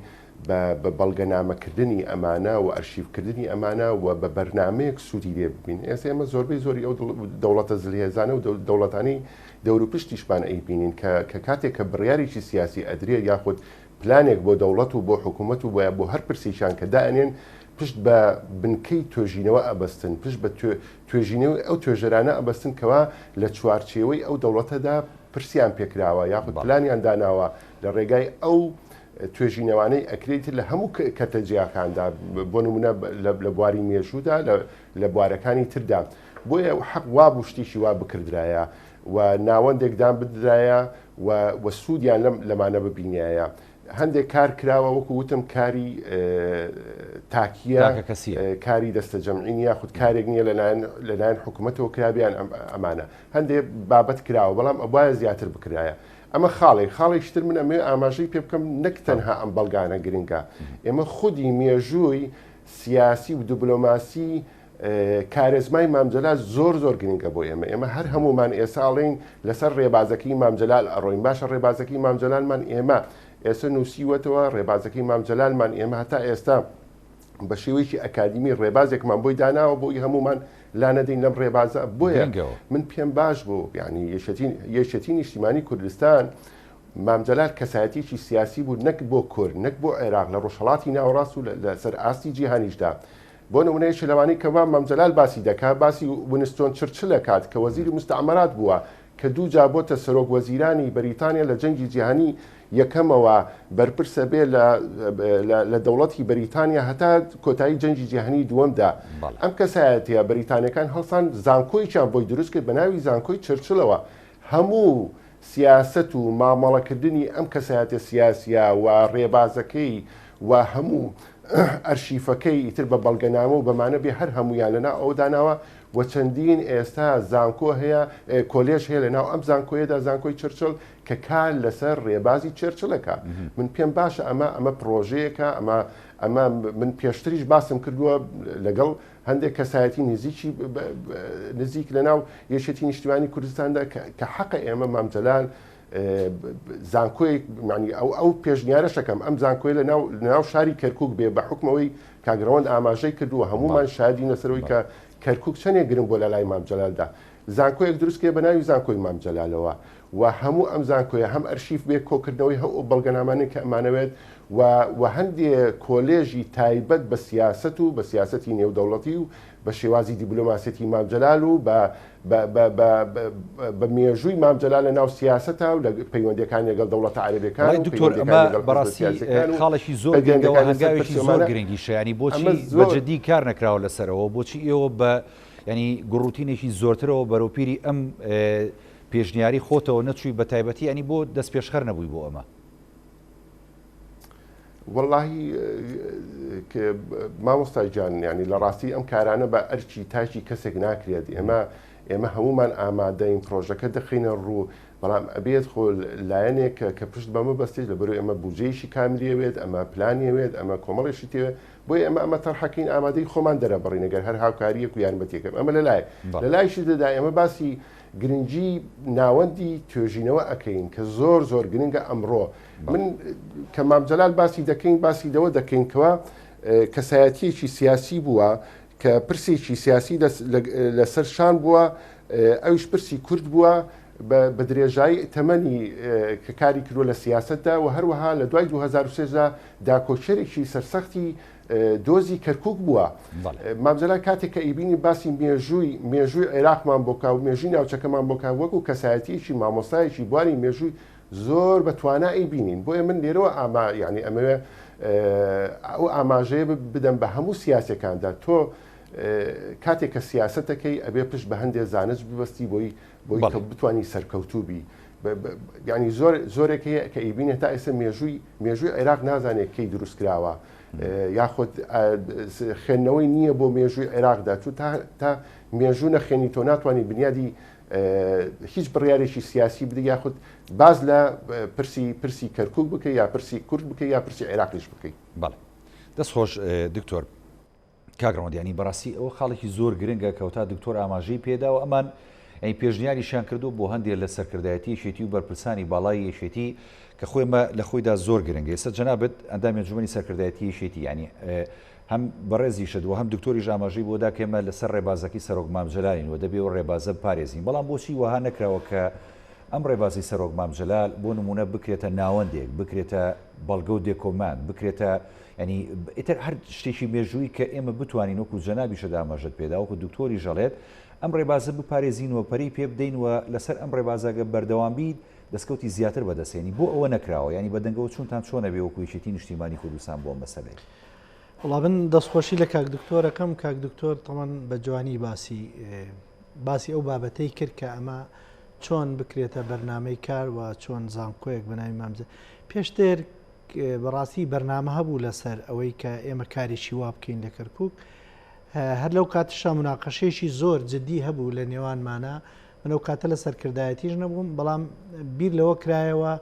Speaker 3: بە بەڵگەنامەکردنی ئەمانە و ئەرشیفکردنی ئەمانە و بە بەرنمەیەک سوودی لێ ببین ئێستا ئێمە زۆربەی زۆری ئەو دەوڵەتە زلهێزانە و دەوڵەتانی دەوروپشتیشمان ئەیبینین کە کاتێک کە بڕیارێکی سیاسی ئەدرێت یاخود پلانێک بۆ دەوڵەت و بۆ حکوومەت و بۆ هەر پرسیشان کە دائنێن پشت بە بنکەی توێژینەوە ئەبەستن پشت بە توێژینەوەی ئەو توێژەرانە ئەبەستن کەوا لە چوارچێوەی ئەو دەوڵەتەدا پرسیان پێکراوە یاخود پلانیان داناوە لە ڕێگای ئەو توێژینەوانەی ئەکرێت لە هەموو کەتەجیاکاندا بۆ نمونە لە بواری مێژوودا لە بوارەکانی تردا بۆیە حەق وا بوو شتێکی وا بکردرایە و ناوەندێکدان بدرایە و سوودیان لەمانە ببینایە. هەندێک کار کراوە وەکو وتم کاری تاکیە کاری دەستە جەمعین یاخود کارێک نییە لەلایەن حکوومەتەوە کرابیان ئەمانە هەندێک بابەت کراوە بەڵام ئەوایە زیاتر بکرایە. ئەمە خاڵێکتر من ئەمێ ئاماژەی پێ بکەم نەک تەنها ئەم بەڵگانە گرنگە ئێمە خودی مێژووی سیاسی و دیبلۆماسی کارێزمای مامجلال زۆر گرنگە بۆ ئێمە هەر هەمومان ئێساڵین لەسەر ڕێبازەکەی مامجلال ئەڕۆین باشە ڕێبازەکەی مامجلالمان ئێمە ئێستا نووسیوەتەوە ڕێبازەکەی مامجلالمان ئێمە هەتا ئێستا بە شێوەیەکی ئەکادمی ڕێبازێکمان بۆی داناوە بۆی هەمومان لا نەدەین لەم ڕێبازە بۆیە من پێم باش بوو ینی یەکێتی نیشتیمانی کوردستان مامجلال کەسایەتێکی سیاسی بوو نەک بۆ کورد نەک بۆ عێراق لە ڕۆژهەڵاتی ناوەڕاست و لەسەر ئاستی جیهانیشدا بۆ نمونەیەش لەوانەی کەوا مامجلال باسی دەکات باسی وینستۆن چرچل دەکات کە وەزیری مستعمرات بووە کە دوو جا بۆتە سەرۆک وەزیرانی بەریتانیا لە جەنگی جیهانی یەکەمەوە بەرپرسە بێ لە دەوڵەتی بەریتانیا هەتا کۆتایی جەنگی جیهانی دووەمدا ئەم کەسایەتە بەریتانیەکان هەڵسان زانکۆییان بۆی دروست کرد بە ناوی زانکۆی چرچلەوە هەموو سیاست و مامەڵەکردنی ئەم کەسایەتە سیاسیە و ڕێبازەکەی و هەموو ئەرشیفەکەی ئیتر بە بەڵگەنامە و بەمانە بێ هەر هەمویان لەنا ئەو داناوە و چەندین ئێستا زانکۆ هەیە کۆلێژ هەیە لە ناو ئەم زانکۆیەدا زانکۆی چرچل کە کار لەسەر ڕێبازی چرچلەکە من پێم باشە ئەمە پرۆژەیەکە ئەمە من پێشتریش باسم کردووە لەگەڵ هەندێک کەسایەتی نزیک لە ناو یەکێتی نیشتیمانی کوردستاندا کە حەقە ئێمە مامجلال زانکۆی ئەو پێشنیارەشەکەم ئەم زانکۆی لە ناو شاری کەرکووک بێ بە حکمەوەی کاگرەوەند ئاماژەی کردووە هەمومان شادی نەسەرەوەی کە کەرکووک چەندێک گرنگ بۆ لە لای مامجلالدا زانکۆیەک دروستکێ بە ناوی زانکۆی مامجلالەوە و هەموو ئەم زانکۆیە هەم ئەرشیف بێ کۆکردنەوەی هەو بەڵگەنامانێک کە ئەمانەوێت و هەندێک کۆلێژی تایبەت بە سیاست و بە سیاسەتی نێودەوڵەتی و بە شێوازی دیبلۆماسیەتی مامجلال و بە مێژووی مامجلال لە ناو سیاسەتە و لە پەیوەندیەکان لەگەڵ دەوڵەتە عەرەبیەکان
Speaker 1: دکتۆر ئەمە بەڕاستی خاڵێکی زۆر گرنگەوە هەنگاوێکی زۆر گرنگیشە ینی بۆچی بەجددی کار نەکراوە لەسەرەوە بۆچی ئێوە بە ینی گوڕوتینێکی زۆرترەوە بەرەوپیری ئەم پێشنیاری خۆتەوە نەچووی بە تایبەتی ینی بۆ دەست پێشخەر نەبووی بۆ ئەمە
Speaker 3: واللهی مامۆستای جان ینی لە ڕاستی ئەم کارانە بە ئەرچی تاچی کەسێک ناکرێت ئێمە هەمومان ئامادەین پرۆژەکە دەخینە ڕوو بەڵام ئەبێت خۆ لایەنێک کە پشت بەمە بەستێت لە بەرەوەی ئەمە بودجەیەشی کاملیەوێت ئەمە پلانیەوێت ئەمە کۆمەڵێکی تێوێت بۆی ئەمە تەرحەکەین ئامادەی خۆمان دەرەبڕین ئەگەر هەر هاوکاریەک و یارمەتیەکەم ئەمە لە لایشی دەدا ئێمە باسی گرنگی ناوەندی توێژینەوە ئەەکەین کە زۆر گرنگە ئەمڕۆ من کە مامجلال باسی دەکەین باسی دەوە دەکەینکەوە کەسایەتیەکی سیاسی بووە کە پرسێکی سیاسی لەسەر شان بووە ئەوش پرسی کورد بووە بە درێژایی تەمەنی کە کاری کردووە لە سیاستدا و هەروەها لە دوای 2023دا داکۆچەرێکی سەرسەختی دۆزی کەرکووک بووە مامجلال کاتێک کە ئیبینی باسی مێژووی عێراقمان بۆکە و مێژووی ناوچەکەمان بۆکە وەکو کەسایەتیەکی مامۆستایەکی بواری مێژووی زۆر بە توانایی بینین بۆیە من لێرەوە ینی ئەمەوێ ئەو ئاماژەیە بدەم بە هەموو سیاسەکاندا تۆ کاتێک کە سیاسەتەکەی ئەبێ پشت بە هەندێک زانست ببستی بۆی بتوانی سەرکەوتوبی ینی زۆرێک هەیە کە ئیبینێت تا ئێستا مێژووی عێراق نازانێت کەی دروست کراوە یاخود خوێندنەوەی نییە بۆ مێژووی عێراقدا چوو تا مێژوو نەخێنی تۆ ناتوانانی بنیادی هیچ بڕیارێکی سیاسی بدە یاخود باز لە پرسی کەرکووک بکە یا پرسی کورد بکە یا پرسی عێراقیش بکەیت
Speaker 1: بەڵێ دەست خۆش دکتۆر کاگڕۆندیانی بەڕاستی ئەوە خاڵێکی زۆر گرنگە کەوتا دکتۆر ئاماژەی پێدا و ئەمان ئەی پێشنیاریشیان کردو بۆ هەندێک لە سەرکردایەتی یەکێتی و بەرپرسانی باڵای یەکێتی کە خۆیمە لە خۆیدا زۆر گرنگە ئێستا جەنابەت ئەندامی ئەنجومەنی سەرکردایەتی یەکێتی ینی هەم بەڕێزیشت و هەم دکتۆریش ئاماژەی بۆدا کێمە لەسەر ڕێبازەکەی سەرۆک مامجلالین و دەبێ و ڕێبازە پارێزین بەڵام بۆچی وەها نەکراوە کە ئەم ڕێبازی سەرۆک مامجلال بۆ نمونە بکرێتە ناوەندێک بکرێتە بەڵگە و دێکۆمان بکرێتە ینی ئیتر هەر شتێکی مێژووی کە ئێمە بتوانین وەکو جەنابی شەدامەژت پێدا وەکو دکتۆری ژەڵێت ئەم ڕێبازە بپارێزینەوە پەری پێ بدەینەوە لەسەر ئەم ڕێبازاگە بەردەوام بیت دەستکەوتی زیاتر بەدەستێنی بۆ ئەوە نەکراوە ینی بەدەنگەوە چونتان چۆنە بێ وەکو یەکێتی نیشتیمانی کوردستان بۆ مەسەلەی
Speaker 2: وڵا من دەستخۆشی لە کاک دکتۆرەکەم کاک دکتۆر تەمان بە جوانی باسی ئەو بابەتەی کرد کە ئەمە چۆن بکرێتە بەرنامەی کار و چۆن زانکۆیەک بەناوی مامزە پێشتر بەڕاستی بەرنامە هەبوو لەسەر ئەوەی کە ئێمە کارێکی وا بکەین لە کەرکووک هەر لەو کاتشا مناقەشێکی زۆر جددی هەبوو لە نێوانمانە منەو کاتە لە سەرکردایەتیش نەبووم بەڵام بیر لەوە کرایەوە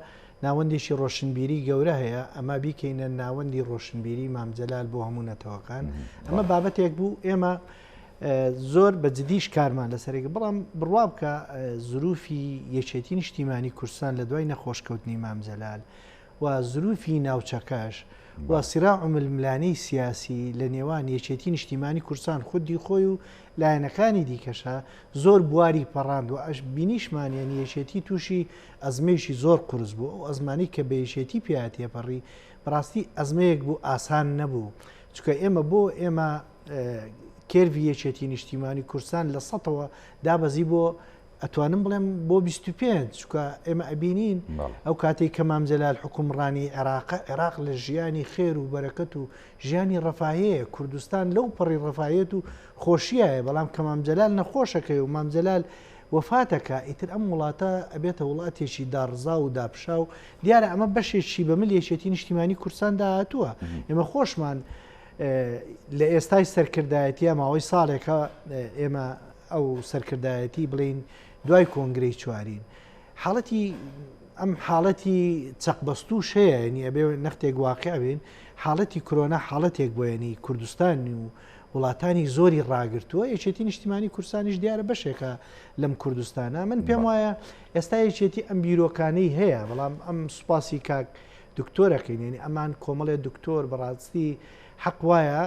Speaker 2: ناوەندێکی ڕۆشنبیری گەورە هەیە ئەمە بیکەینە ناوەندی ڕۆشنبیری مامجەلال بۆ هەموو نەتەوەکان ئەمە بابەتێک بوو ئێمە زۆر بە جددیش کارمان لەسەرێک بەڵام بڕوا بکە زروفی یەکێتی نیشتیمانی کوردستان لە دوای نەخۆشکەوتنی مامجەلال و زروفی ناوچەکەش و سیراع ململانەی سیاسی لە نێوان یەکێتی نیشتیمانی کوردستان خودی خۆی و لایەنەکانی دیکەشە زۆر بواری پەڕاند و ئەش بینیشمانیانی یەکێتی تووشی ئەزمەیەکی زۆر قورس بوو ئەو ئەزمانی کە بە یەکێتی پیاتێپەڕی بەڕاستی ئەزمەیەک بوو ئاسان نەبوو چکە ئێمە کێروی یەکێتی نیشتیمانی کوردستان لە سەدەوە دابەزی بۆ ئەتوانم بڵێم بۆ 25 چکە ئێمە ئەبینین ئەو کاتێک کە مامجەلال حکومڕانی عێراق لە ژیانی خێر و بەرەکەت و ژیانی ڕەفاهەیە کوردستان لەو پەڕی ڕەفاهێت و خۆشیایە بەڵام کە مامجەلال نەخۆشەکەی و مامجەلال وەفاتەکە ئیتر ئەم وڵاتە ئەبێتە وڵاتێکی داڕزا و داپشا و دیارە ئەمە بەشێکی بە مل یەکێتی نیشتیمانی کوردستان داهاتووە ئێمە خۆشمان لە ئێستای سەرکردایەتیە ماوەی ساڵێکە ئێمە ئەو سەرکردایەتی بڵین دوای کۆنگرەی چوارین حاڵەتی ئەم حاڵەتی چەقبەستوش هەیە ینی ئەبێ نەختێک واقع بین حاڵەتی کۆرۆنا حاڵەتێک بۆ ینی کوردستانی و وڵاتانی زۆری ڕاگرتووە یەکێتی نیشتیمانی کوردستانیش دیارە بەشێکە لەم کوردستانە من پێم وایە ئێستا یەکێتی ئەم بیرۆکانەی هەیە بەڵام ئەم سوپاسی کاک دکتۆرەکەین ینی ئەمان کۆمەڵێ دکتۆر بەڕاستی حەق وایە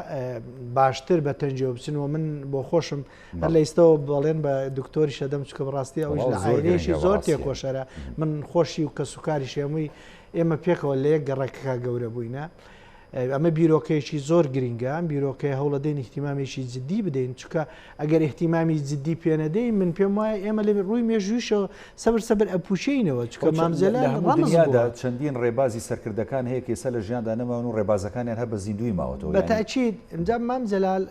Speaker 2: باشتر بە تەنجێ بچنەوە من بۆ خۆشم هەر لە ئێستەوە بەڵێن بە دکتۆری شەدەم چکە بەڕاستی ئەوش لە ئایرێشی زۆر تێکۆشەرە من خۆشی و کەسوکاری شێمووی ئێمە پێکەوە لە یەک گەڕێکەکە گەورە بووینە ئەمە بیرۆکەیەکی زۆر گرنگە ئەم بیرۆکەی هەوڵەدەین احتیمامێکی جددی بدەین چکە ئەگەر احتیمامی جددی پێنەدەین من پێم وایە ئێمە لە ڕووی مێژویشەوە سەبر ئەپوشینەوە چکە مامجەلال
Speaker 1: ڕەمزدا چەندین ڕێبازی سەرکردەکان هەیە کێسە لە ژیاندا نەماون و ڕێبازەکانیان هەر بە زیندوی ماوەتەوە
Speaker 2: بەتاکید ئەمجا مامجەلال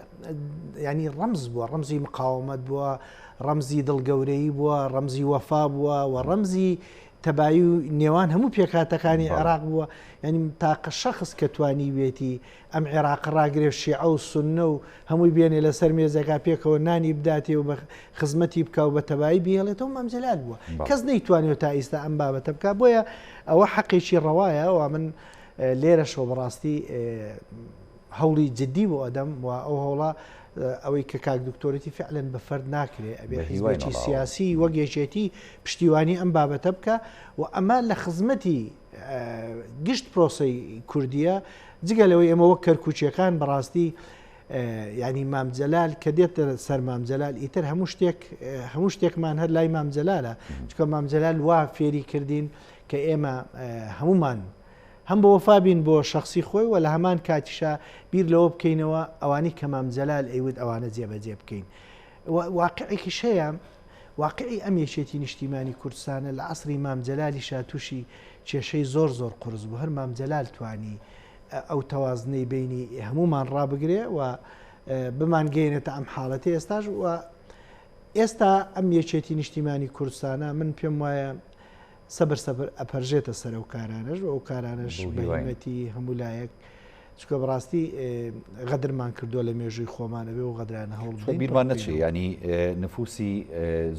Speaker 2: ینی ڕەمز بووە ڕەمزی مقاومەت بووە ڕەمزی دڵگەورەیی بووە ڕەمزی وەفا بووە و ڕەمزی تەبایی و نێوان هەموو پێکاتەکانی عێراق بووە ینی تاقە شەخص کە توانی بێتی ئەم عێراق ڕاگرێ شیعە و سوننە و هەمووی بێنێ لەسەر مێزەکە پێکەوە نانی بداتێ و بە خزمەتی بکە و بە تەبایی بهێڵێتەوە مامجەلال بووە کەس نەیتوانێت تا ئێستا ئەم بابەتە بکە بۆیە ئەوە حەقێکی ڕەوایە و من لێرەشەوە بەڕاستی هەوڵی جددی بۆ ئەدەم و ئەو هەوڵە ئەوەی کە کاک دکتۆرەتی فعلەن بە فەرد ناکرێ ئەبێ حیزبێکی سیاسی وەک یەکێتی پشتیوانی ئەم بابەتە بکە و ئەمە لە خزمەتی گشت پرۆسەی کوردیە جگە لەوەی ئێمە وەک کەرکوچیەکان بەڕاستی ینی مامجەلال کە دێتە سەر مامجەلال ئیتر هەموو شتێکمان هەر لای مامجەلالە چکە مامجەلال وا فێری کردین کە ئێمە هەمومان هەم بە وەفابین بۆ شخصی خۆی و لە هەمان کاتیشا بیر لەوە بکەینەوە ئەوانی کە مامجەلال ئەیوت ئەوانە جێبەجێ بکەین واقعێکی شەیە واقعی ئەم یەکێتی نیشتیمانی کوردستانە لە عەسری مامجەلالیشا تووشی کێشەی زۆر قورس بوو هەر مامجەلال توانی ئەو تەوازنەی بینی هەمومان ڕابگرێ و بمانگەێنێتە ئەم حاڵەتی ئێستاش و ئێستا ئەم یەکێتی نیشتیمانی کوردستانە من پێم وایە سەبر ئەپەرژێتە سەر ئەو کارانەش و ئەو کارانش بەهیمەتی هەمولایەک چکە بەڕاستی غەدرمان کردووە لە مێژووی خۆمانەوێ و غەدرانە هەوڵ
Speaker 1: بیرمان نەچێ ینی نفوسی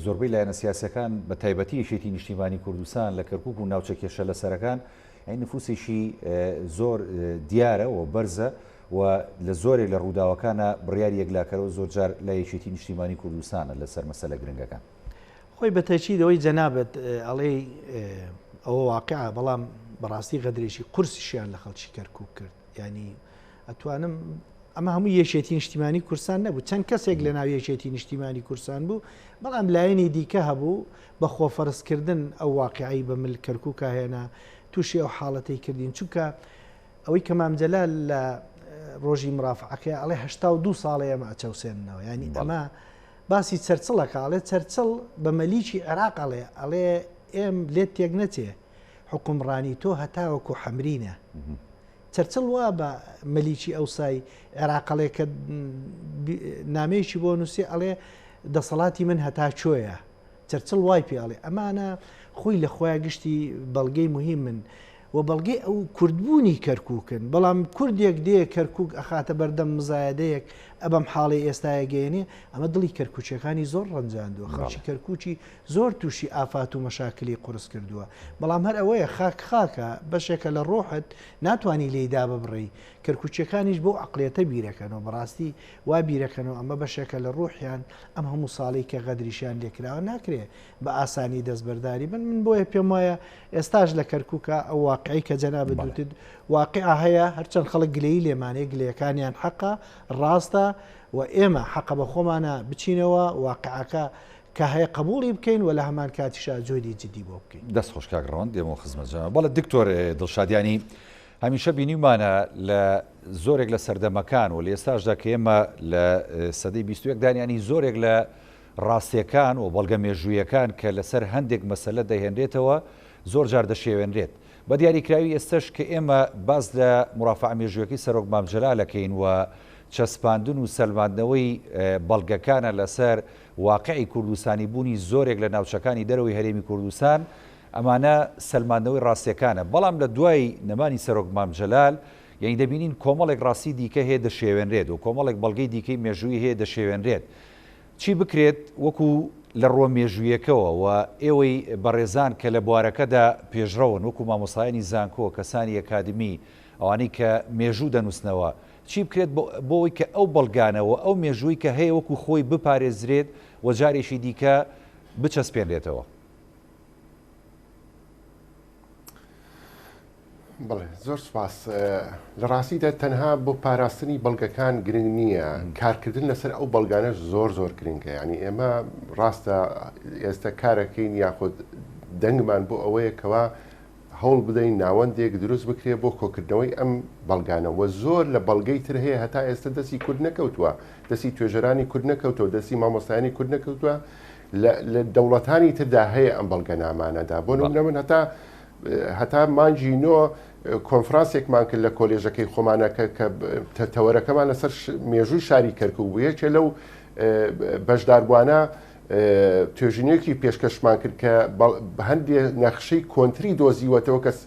Speaker 1: زۆربەی لایەنە سیاسەکان بە تایبەتی یەکێتی نیشتیمانی کوردستان لە کەرکووک و ناوچە کێشە لە سەرەکان ئەی نفوسێکی زۆر دیارە و بەرزە و لە زۆرێک لە ڕووداوەکانە بڕیاری یەکلاکەرەوە زۆر جار لە یەکێتی نیشتیمانی کوردستانە لەسەر مەسەلە گرنگەکان
Speaker 2: خۆی بەتەچیدەوەی جەنابەت ئەڵێ ئەوە واقعە بەڵام بەڕاستی غەدرێکی قورسیشیان لە خەڵکی کەرکووک کرد ینی ئەتوانم ئەمە هەموو یەکێتی نیشتیمانی کوردستان نەبوو چەند کەسێک لە ناو یەکێتی نیشتیمانی کوردستان بوو بەڵام لایەنی دیکە هەبوو بە خۆفەرزکردن ئەو واقعی بە مل کەرکووکە هێنا تووشی ئەو حاڵەتەی کردین چونکە ئەوەی کە مامجەلال لە ڕۆژی مرافعەکە ئەڵێ 82 ساڵی ئەمە ئەچەوسێننەوە ینی ئەمە باسی چەرچڵەکە ئەڵێ چەرچڵ بە مەلیکی عێراق ئەڵێ ئێم لێت تێک نەچێ حکومڕانی تۆ هەتاوەکو حەمرینە چەرچڵ وا بە مەلیکی ئەوسای عێراقەڵێ کە نامەیەکی بۆ نووسی ئەڵێ دەسەڵاتی من هەتا چۆیە چەرچڵ وای پێڵێ ئەمانە خۆی لە خۆیان گشتی بەڵگەی مهم من و بەڵگەی ئەو کوردبوونی کەرکووکن بەڵام کوردێک دێ کەرکک ئەخاتە بەردەم مزایەدەیەک ئەبەم حاڵی ئێستاە گەێنێ ئەمە دڵی کەرکوچەکانی زۆر ڕەنجاندووە خەڵکی کەرکوچی زۆر تووشی ئافات و مەشاکلی قورس کردووە بەڵام هەر ئەوەیە خاکە بەشێکە لە ڕۆحت ناتوانانی لێدا ببڕی کەرکوچەکانیش بۆ عقلێتە بیرەکەنەوە بەڕاستی وا بیرەکەنەوە ئەمە بەشێکە لە ڕۆحیان ئەم هەموو ساڵی کە غەدریشان لێکراوە ناکرێ بە ئاسانی دەستبەرداری من بۆیە پێم وایە ئێستاش لە کەرکووکە ئەو واقعی کە جەناب دوتت واقع هەیە هەرچەند خەڵک گلەی لێمانەیە گلەکانیان حەقا ڕاستە و ئێمە حەقە بە خۆمانە بچینەوە واقعەکە کە هەیە قبولی بکەین و لە هەمان کاتیشا جۆری جدی بۆ بکەین
Speaker 1: دەست خۆشکاگڕۆن دێمەوە خزمەتجان بەڵە دکتۆر دڵشادیانی هەمیشە بینیمانە لە زۆرێک لە سەردەمەکان و لە ئێستاشدا کە ئێمە لە سەدەی 21 دانیانی زۆرێک لە ڕاستیەکان و بەڵگە مێژوویەکان کە لەسەر هەندێک مەسەلە دەهێنرێتەوە زۆر جار دەشێوێنرێت بە دیاریکراوی ئێستش کە ئێمە باز لە مرافع مێژوویەکەی سەرۆک مامجەلالەکەین و چەسپاندن و سەلماندنەوەی بەڵگەکانە لەسەر واقعی کوردستانی بوونی زۆرێک لە ناوچەکانی دەرەوەی هەرێمی کوردستان ئەمانە سەلماندنەوەی ڕاستیەکانە بەڵام لە دوای نەمانی سەرۆک مامجەلال یعنی دەبینین کۆمەڵێک ڕاستی دیکە هەیە دەشێوێنرێت و کۆمەڵێک بەڵگەی دیکەی مێژووی هەیە دەشێوێنرێت چی بکرێت وەکو لە ڕۆ مێژوویەکەوە و ئێوەی بەڕێزان کە لە بوارەکەدا پێشڕەون وەکو مامۆسایانی زانکۆ کەسانی ئەکادمی ئەوانەی کە مێژوو دەنووسنەوە چی بکرێت بۆەوەی کە ئەو بەڵگانەوە ئەو مێژووی کە هەیە وەکو خۆی بپارێزرێت و جارێکی دیکە بچەسپێنرێتەوە
Speaker 3: بڵێ زۆر سپاس لە ڕاستیدا تەنها بۆ پاراستنی بەڵگەکان گرنگ نییە کارکردن لەسەر ئەو بەڵگانەش زۆر گرنگە ینی ئێمە ڕاستە ئێستا کارەکەین یاخود دەنگمان بۆ ئەوەیە کەوا هەوڵ بدەین ناوەندێک دروست بکرێ بۆ کۆکردنەوەی ئەم بەڵگانەوە زۆر لە بەڵگەی تر هەیە هەتا ئێستا دەستی کورد نەکەوتووە دەستی توێژەرانی کورد نەکەوتەوە دەستی مامۆستایانی کورد نەکەوتووە لە دەوڵەتانی تردا هەیە ئەم بەڵگەنامانەدا بۆ نمونە من هەتا مانجی نۆ کۆنفرانسێکمان کرد لە کۆلێژەکەی خۆمانەکە کە تەوەرەکەمان لەسەر مێژووی شاری کەرکوو بوو یەکێ لەو بەشداربوانە توێژینێکی پێشکەشمان کرد کە هەندێک نەخشەی کۆنتری دۆزیوەتەوە کەس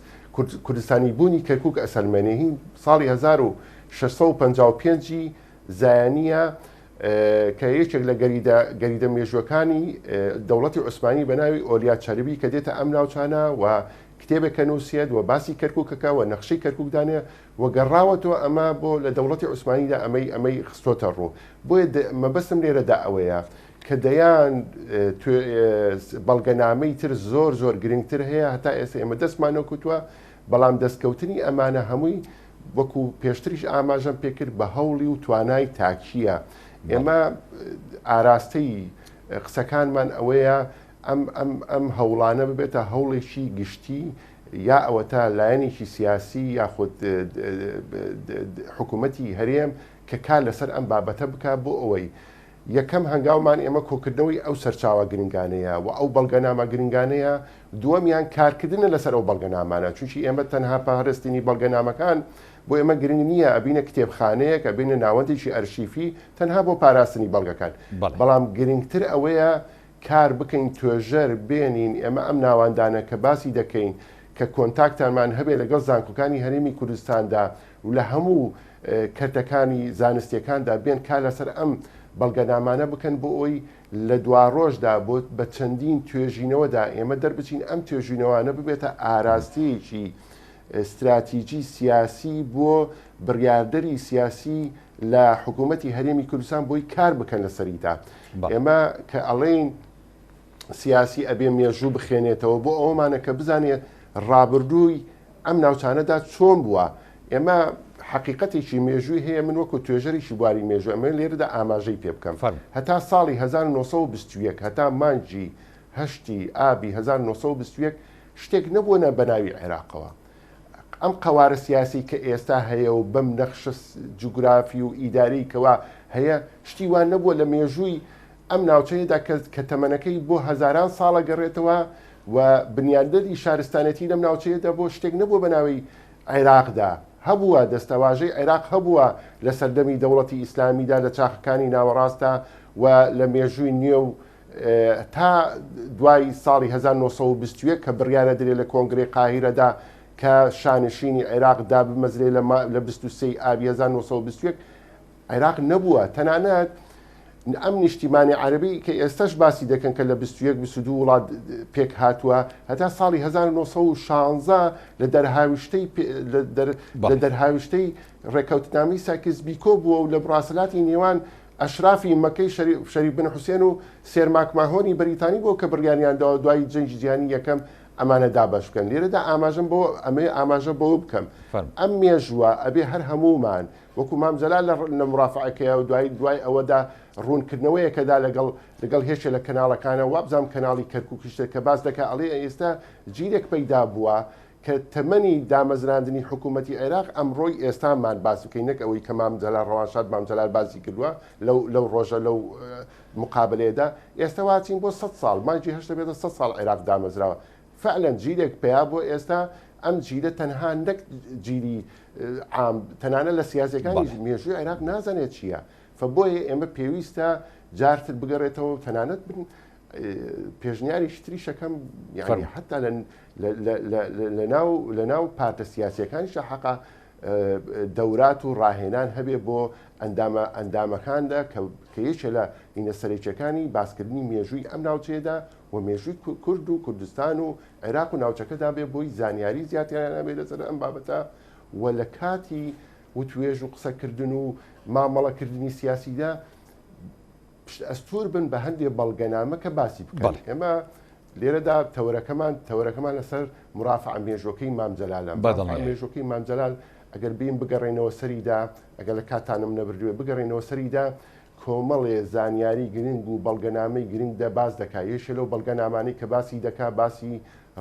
Speaker 3: کوردستانی بوونی کەرکووک ئەسەلمێنی ساڵی 1655 زایانیە کە یەکێک لە گەریدە مێژوەکانی دەوڵەتی عوسمانی بە ناوی ئۆلیا چەربی کە دێتە ئەم ناوچانە و کتێبێکە نووسێت و باسی کەرکووکەکە و نەخشەی کەرکووکدانێ و گەڕاوەتەوە ئەمە بۆ لە دەوڵەتی عوسمانیدا ئەمەی خستۆتە ڕوو بۆیە مەبەستم لێرەدا ئەوەیە کە دەیان بەڵگەنامەی تر زۆر گرنگتر هەیە هەتا ئێستا ئێمە دەستمانە کوتووە بەڵام دەستکەوتنی ئەمانە هەمووی وەکو پێشتریش ئاماژەم پێکرد بە هەوڵی و توانای تاکیە ئێمە ئاراستەی قسەکانمان ئەوەیە ئەم هەوڵانە ببێتە هەوڵێکی گشتی یا ئەوە تا لایەنێکی سیاسی یاخود حکوومەتی هەرێم کە کار لەسەر ئەم بابەتە بکە بۆ ئەوەی یەکەم هەنگاومان ئێمە کۆکردنەوەی ئەو سەرچاوە گرنگانەیە و ئەو بەڵگەنامە گرنگانەیە دووەمیان کارکردنە لەسەر ئەو بەڵگەنامانە چونکی ئێمە تەنها پاهەرستنی بەڵگەنامەکان بۆ ئێمە گرنگ نییە ئەبینە کتێبخانەیە کە بینە ناوەندێکی ئەرشیفی تەنها بۆ پاراستنی بەڵگەکان بەڵام گرنگتر ئەوەیە کار بکەین توێژەر بێنین ئێمە ئەم ناوەندانە کە باسی دەکەین کە کۆنتاکتانمان هەبێ لەگەڵ زانکۆکانی هەرێمی کوردستاندا و لە هەموو کەرتەکانی زانستیەکاندا بێن کار لەسەر ئەم بەڵگەنامانە بکەن بۆ ئەوی لە دوا ڕۆژدا بۆ بە چەندین توێژینەوەدا ئێمە دەربچین ئەم توێژینەوانە ببێتە ئاراستەیەکی استراتیجی سیاسی بۆ بڕیاردەری سیاسی لە حکوومەتی هەرێمی کوردستان بۆی کار بکەن لەسەریدا ئێمە کە ئەڵێین سیاسی ئەبێ مێژوو بخێنێتەوە بۆ ئەومانە کە بزانێت ڕابردووی ئەم ناوچانەدا چۆن بووە ئێمە حقیقەتێکی مێژووی هەیە من وەکو توێژەریشی بواری مێژوو ئەمە لێرەدا ئاماژەی پێ بکەم هەتا ساڵی 1920 هەتا مانجی هەشتی ئابی 1920 شتێک نەبوونە بە ناوی عێراقەوە ئەم قەوارە سیاسی کە ئێستا هەیە و بەم نەخش جوگرافی و ئیداری کەوا هەیە شتی وان نەبووە لە مێژووی ئەم ناوچەیەدا کە تەمەنەکەی بۆ هەزاران ساڵە گەڕێتەوە و بنیادەری شارستانەتی لەم ناوچەیەدا بۆ شتێک نەبووە بە ناوی عێراقدا هەبووە دەستەواژەی عێراق هەبووە لە سەردەمی دەوڵەتی ئیسلامیدا لە چاخەکانی ناوەڕاستە و لە مێژووی نییە و تا دوای ساڵی 1920 کە بڕیارە درێ لە کۆنگری قاهیرەدا کە شانشینی عێراقدا بمەزرێ لە 23 ئابی 1920 عێراق نەبووە تەنانەت ئەم نیشتیمانی عەربی کە ئێستاش باسی دەکەن کە لە 21-22 وڵات پێک هاتووە هەتا ساڵی 1916 لە دەرهاویشتەی ڕێکەوتنامی ساکس بیکۆ بووە و لە براسلاتی نێوان ئەشرافی مەکەی شەریف بن حوسێن و سێرماک ماهۆنی بەریتانی بۆ کە بڕیاریانداوە دوای جەنگی جیهانی یەکەم ئەمانە دابەش بکەن لێرەدا ئاماژم بۆ ئەمێ ئاماژە بۆ بکەم ئەم مێژووە ئەبێ هەر هەمومان وەکو مام جەلال لە مرافعەکەیە و دوای ئەوەدا ڕوونکردنەوەیەکەدا لەگەڵ هێشە لە کەناڵەکانە وابزانام کەناڵی کەرکووکیشتە کە باس دەکە ئەڵێ ئێستا جیرێک پەیدا بووە کە تەمەنی دامەزراندنی حکوومەتی عێراق ئەمڕۆی ئێستامان باس بکەین نەک ئەوەی کە مام جەلال ڕەوانشاد مام جەلال باسی کردووە لەو ڕۆژە لەو مقابلەیەدا ئێستا واچین بۆ 100 ساڵ مانجی هەشتا بێتە 100 ساڵ عێراق دامەزراوە فعلا جیرێک پێیا بۆ ئێستا ئەم جیرە تەنها نەک جیری تەنانە لە سیاسەکانی مێژووی عێراق نازانێت چییە فبۆیە ئێمە پێویستە جارتر بگەڕێتەوە تەنانەت بن پێشنیاری شتری شەکەم یعنی حتا لە ناو پارتە سیاسیەکانیشە حەقا دەورات و ڕاهێنان هەبێ بۆ ئەندامەکاندا کە یەکێ لە ئینە سەرێکیەکانی باسکردنی مێژووی ئەم ناوچەیەدا و مێژووی کورد و کوردستان و عێراق و ناوچەکەدا بێ بۆی زانیاری زیاتریان نابێت لەسەر ئەم بابەتە و لە کاتی وتوێژ و قسەکردن و مامەڵەکردنی سیاسیدا ئەستور بن بە هەندێک بەڵگەنامە کە باسی بکەن ئێمە لێرەدا تەورەکەمان لەسەر مرافع مێژوەکەی مام جەلالە مێژوەکەی مام جەلال ئەگەر بین بگەڕێنەوە سەریدا ئەگەر لە کاتانم نەبردوێ بگەڕێنەوە سەریدا کۆمەڵێ زانیاری گرنگ و بەڵگەنامەی گرنگدا باز دەکات یەشە لەو بەڵگەنامانەی کە باسی دەکا باسی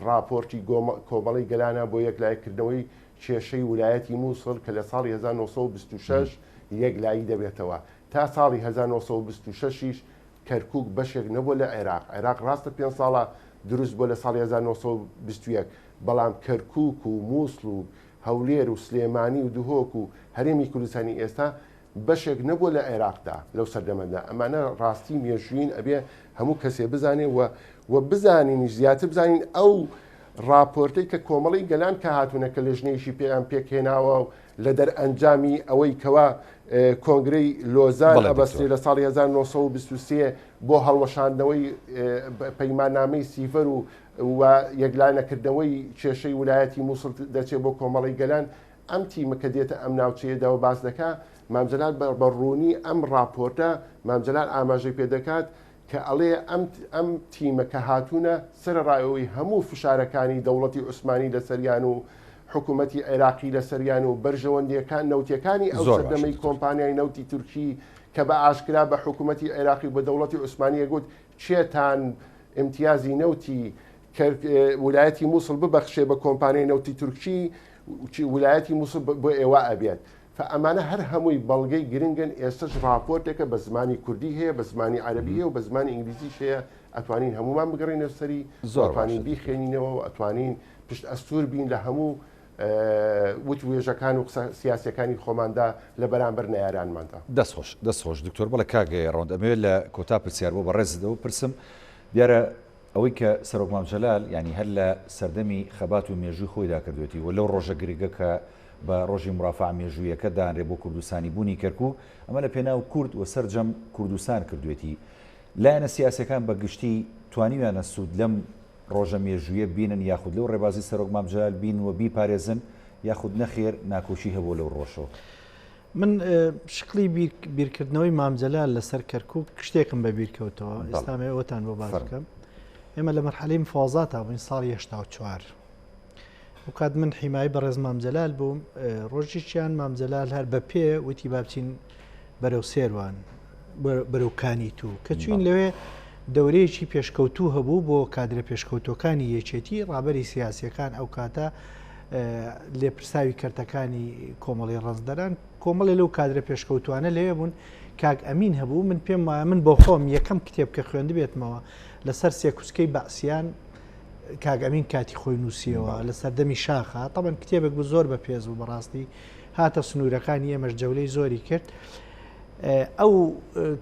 Speaker 3: راپۆرتی کۆمەڵی گەلانە بۆ یەکلایکردنەوەی کێشەی ویلایەتی مووسڵ کە لە ساڵی 1926 یەکلایی دەبێتەوە تا ساڵی 1926 کەرکووک بەشێک نەبووە لە عێراق ڕاستە 5 ساڵە دروست بۆ لە ساڵی 1921 بەڵام کەرکووک و مووسڵ و هەولێر و سلێمانی و دوهۆک و هەرێمی کوردستانی ئێستا بەشێک نەبووە لە عێراقدا لەو سەردەمەدا ئەمانە ڕاستی مێژوین ئەبێ هەموو کەسێ بزانێ و بزانینی زیاتر بزانین ئەو راپۆرتەی کە کۆمەڵی گەلان کە هاتوونە کە لە ژنێشی پێیان پێکهێناوە و لە دەرئەنجامی ئەوەی کەوا کۆنگرەی لۆزان ئەبەستێ لە ساڵی 1923 بۆ هەڵوەشاندنەوەی پەیماننامەی سیڤەر و یەکلانەکردنەوەی کێشەی ویلایەتی مووسڵ دەچێت بۆ کۆمەڵی گەلان ئەم تیمە کە دێتە ئەم ناوچەیەدا و باس دەکات مام جەلال بەڕوونی ئەم راپۆرتە مام جەلال ئاماژەی پێ دەکات کە ئەڵێ ئەم تیمە کە هاتوونە سەرڕایەوەی هەموو فشارەکانی دەوڵەتی عوسمانی لە سەریان و حکوومەتی عێراقی لە سەریان و بەرژەوەندیەکان نەوتیەکانی ئەو سەردەمەی کۆمپانیای نەوتی تورکی کە بە ئاشکرا بە حکوومەتی عێراقی بە دەوڵەتی عوسمانی گوت چێتان امتیازی نەوتی ویلایەتی مووسڵ ببەخشێ بە کۆمپانیای نەوتی تورکی ویلایەتی مووسڵ بۆ ئێوە ئەبێت فەمانە هەر هەمووی بەڵگەی گرنگن ئێستش راپۆرتێکە بە زمانی کوردی هەیە بە زمانی عەربی هەیە و بە زمانی ئینگلیزیش هەیە ئەتوانین هەمومان بگەڕێنە سەری ئەتوانین بیخێنینەوە و ئەتوانین پشت ئەستور بین لە هەموو وتوێژەکان و سیاسەکانی خۆماندا لە بەرامبەر نەیارانماندا
Speaker 1: دەستخۆش دکتۆر بەڵە کاگەی ڕۆند ئەمێ لە کۆتا پرسیار بۆ بە ڕێزدەوە پرسم دیارە ئەوەی کە سەرۆک مام جەلال ینی هەر لە سەردەمی خەبات و مێژووی خۆیدا کردوێتی و لەو ڕۆژە گرگە کە بە ڕۆژی مرافع مێژوویەکە دانرێ بۆ کوردستانی بوونی کەرکوو ئەمە لە پێناو کورد و سەرجەم کوردستان کردوێتی لایەنە سیاسەکان بە گشتی توانیویانە سوود لەم ڕۆژە مێژوویە بینن یاخود لەو ڕێبازی سەرۆک مام جەلال بین و بیپارێزن یاخود نەخێر ناکۆشی هەبوو لەو ڕۆژەوە
Speaker 2: من شکلی بیرکردنەوەی مام جەلال لەسەر کەرکووک شتێکم بە بیرکەوتەوە ئێستامێ ئەوتان بۆ باز بکەم ئێمە لە مەرحەلەی مفاوەزاتە بووین ساڵی 84 وکات من حیمایی بەڕێز مام جەلال بووم ڕۆژێکیان مام جەلال هەر بە پێ وتی با بچین بەرەو سێروان بەرەو کانیتو کە چوین لەوێ دەورەیەکی پێشکەوتوو هەبوو بۆ کادرە پێشکەوتەکانی یەکێتی ڕابەری سیاسیەکان ئەو کاتە لێپرساوی کەرتەکانی کۆمەڵی ڕەنزدەران کۆمەڵی لەو کادرە پێشکەوتوانە لەوێ بوون کاک ئەمین هەبوو من پێم وایە من بۆ خۆم یەکەم کتێب کە خوێندە بێتمەوە لەسەر سێکوسکەی بەعسیان کاک ئەمین کاتی خۆی نووسیەوە لەسەر دەمی شاخە تەبەن کتێبێک بوو زۆر بەپێز بوو بەڕاستی هاتە سنوورەکانی ئێمەش جەولەی زۆری کرد ئەو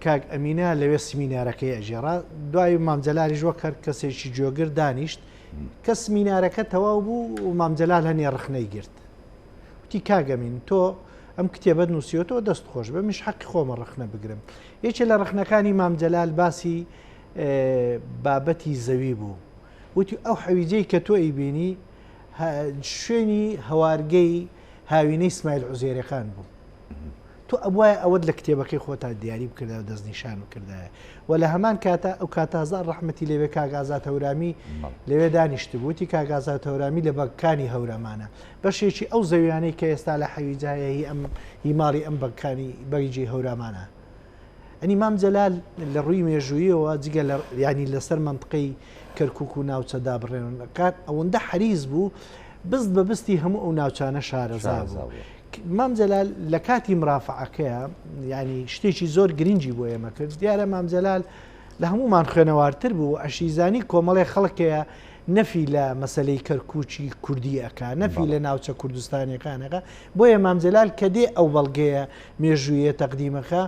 Speaker 2: کاک ئەمینە لەوێ سمینارەکەی ئەژێڕا دوای مامجەلالی ژوە کرد کەسێکی جۆگر دانیشت کە سمینارەکە تەواو بوو و مامجەلال هەنێ ڕخنەی گرت وتی کاگەمین تۆ ئەم کتێبەت نووسیەوە دەست خۆش بە میش حەقی خۆمە ڕخنە بگرم یەکێ لە ڕخنەکانی مامجەلال باسی بابەتی زەوی بوو وتی ئەو حەویجەی کە تۆ ئەیبینی شوێنی هەوارگەی هاوینەی ئیسماعیل عوزێریەکان بوو تۆ ئەوە ئەوەت لە کتێبەکەی خۆتا دیاری بکردە و دەستنیشان کردایە و لە هەمان کاتە ئەو کاتازار ڕەحمەتی لەوێ کاگازات هەورامی لەوێ دانیشت بووتی کاگازات هەورامی لە بەکانی هەورەمانە بەشێکی ئەو زەویانەی کە ئێستا لە حەویجایە هی ماڵی ئەم بەکانی بەیجی هەورەمانە ئەنی مامجەلال لە ڕووی مێژوویەوە جگە ینی لەسەر منطقەی کەرکووک و ناوچەدا بڕێنەکات ئەوەندە حەریز بوو بست بە بستی هەموو ئەو ناوچانە شارەزا بوو مامجەلال لە کاتی مرافعەکەیە ینی شتێکی زۆر گرنگی بۆ ئێمە کرد دیارە مامجەلال لە هەمومان خوێنەوارتر بوو ئەشیزانی کۆمەڵی خەڵکەیە نەفی لە مەسلەی کەرکوچی کوردی ئەکا نەفی لە ناوچە کوردستانیەکانەکە بۆیە مامجەلال کە دێ ئەو بەڵگەیە مێژوویە تەقدیمەکە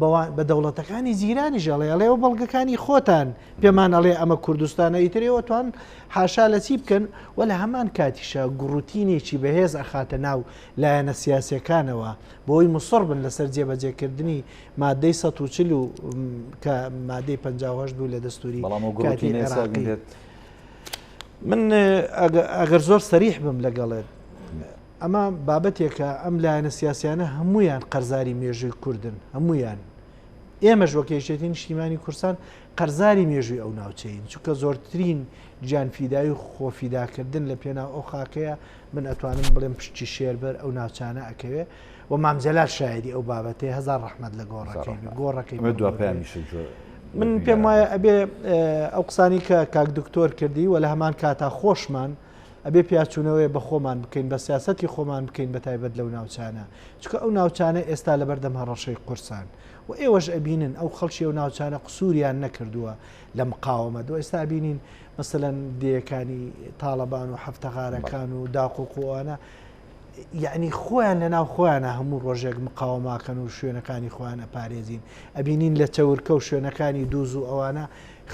Speaker 2: بە دەوڵەتەکانی زیرانی ژەڵێ ئەڵێ ئەو بەڵگەکانی خۆتان پێمان ئەڵێ ئەمە کوردستانە ئیترێەوەتوان حاشا لە چی بکەن و لە هەمان کاتیشە گوڕوتینێکی بەهێز ئەخاتە ناو لایەنە سیاسەکانەوە بۆی مصڕ بن لەسەر جێبەجێکردنی مادەی 140 و کە مادەی 58 بوو لە دەستوری کاتی عێراقی من ئەگەر زۆر سەریح بم لەگەڵێت ئەمە بابەتێکە ئەم لایەنە سیاسیانە هەمویان قەرزاری مێژووی کوردن هەمویان ئێمەش وەکێشێتی نیشتیمانی کورسان قەرزاری مێژووی ئەو ناوچەین چونکە زۆرترین گیانفیدایی و خۆفیداکردن لە پێناو ئەو خاکەیە من ئەتوانم بڵێم پشتی شێربەر ئەو ناوچانە ئەکەوێ و مامجەلال شایدی ئەو بابەتەیە هەزار ڕەحمەت لە گۆڕەکەی من پێم وایە ئەبێ ئەو قسانی کە کاک دکتۆر کردی و لە هەمان کاتا خۆشمان ئەبێ پیاچوونەوەی بە خۆمان بکەین بە سیاسەتی خۆمان بکەین بە تایبەت لەو ناوچانە چکە ئەو ناوچانە ئێستا لە بەردەم هەڕەشەی قورسان و ئێوەش ئەبینن ئەو خەڵکی ئەو ناوچانە قسووریان نەکردووە لە مقاومەت و ئێستا بینین مەسەلەن دیەکانی تاڵەبان و هەفتەخارەکان و داقوقوانە یعنی خۆیان لە ناو خۆیانە هەموو ڕۆژێک مقاوماکەن و شوێنەکانی خۆیانە پارێزین ئەبینین لە چەورکە و شوێنەکانی دووز و ئەوانە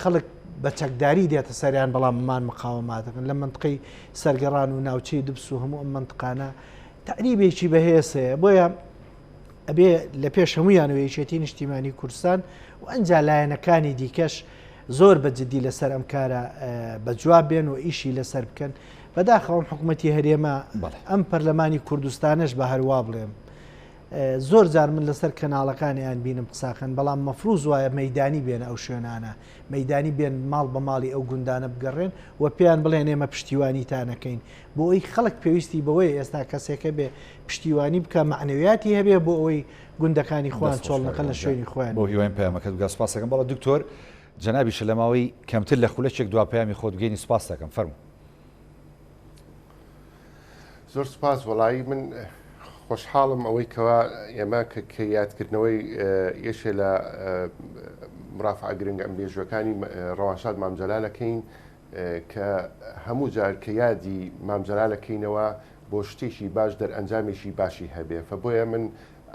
Speaker 2: خەڵک بە چەکداری دێتە سەریان بەڵام مان مقاوماتەکەن لە منطقەی سەرگەڕان و ناوچەی دبس و هەموو ئەم منطقانە تەقریبێکی بەهێزەیە بۆیە ئەبێ لە پێش هەمویانەوە یەکێتی نیشتیمانی کوردستان و ئەنجا لایەنەکانی دیکەش زۆر بەجددی لەسەر ئەم کارە بەجواب بێن و ئیشی لەسەر بکەن بەداخەوەم حکوومەتی هەرێمە ئەم پەرلەمانی کوردستانش بە هەروە بڵێم زۆر جار من لەسەر کەناڵەکانیان بینم قساکەن بەڵام مەفروض وایە مەیدانی بێن ئەو شوێنانە مەیدانی بێن ماڵ بە ماڵی ئەو گوندانە بگەڕێن و پێیان بڵێن ئێمە پشتیوانیتانەکەین بۆ ئەوی خەڵک پێویستی بەوەی ئێستا کەسێکە بێ پشتیوانی بکە معنەویاتی هەبێ بۆ ئەوەی گوندەکانی خۆیان چۆڵنەکەن لە شوێنی خۆیان
Speaker 1: بۆ هیوایان پەیامەکەت گاسپاسەکەم بەڵام دکتۆر جەنابیش لە ماوەی کەمتر لە خولەکێک دوا پەیامی خۆت بگەینی سوپاس دەکەم فەرموو
Speaker 3: زۆر سپاس وەڵایی من خۆشحاڵم ئەوەی کەوا ئێمە کە یادکردنەوەی یەشێ لە مرافعە گرنگە ئەمبێژوەکانی ڕەوانشاد مامجەلالەکەین کە هەموو جار کە یادی مامجەلالەکەینەوە بۆ شتێکی باش دەرئەنجامێکی باشی هەبێ فبۆیە من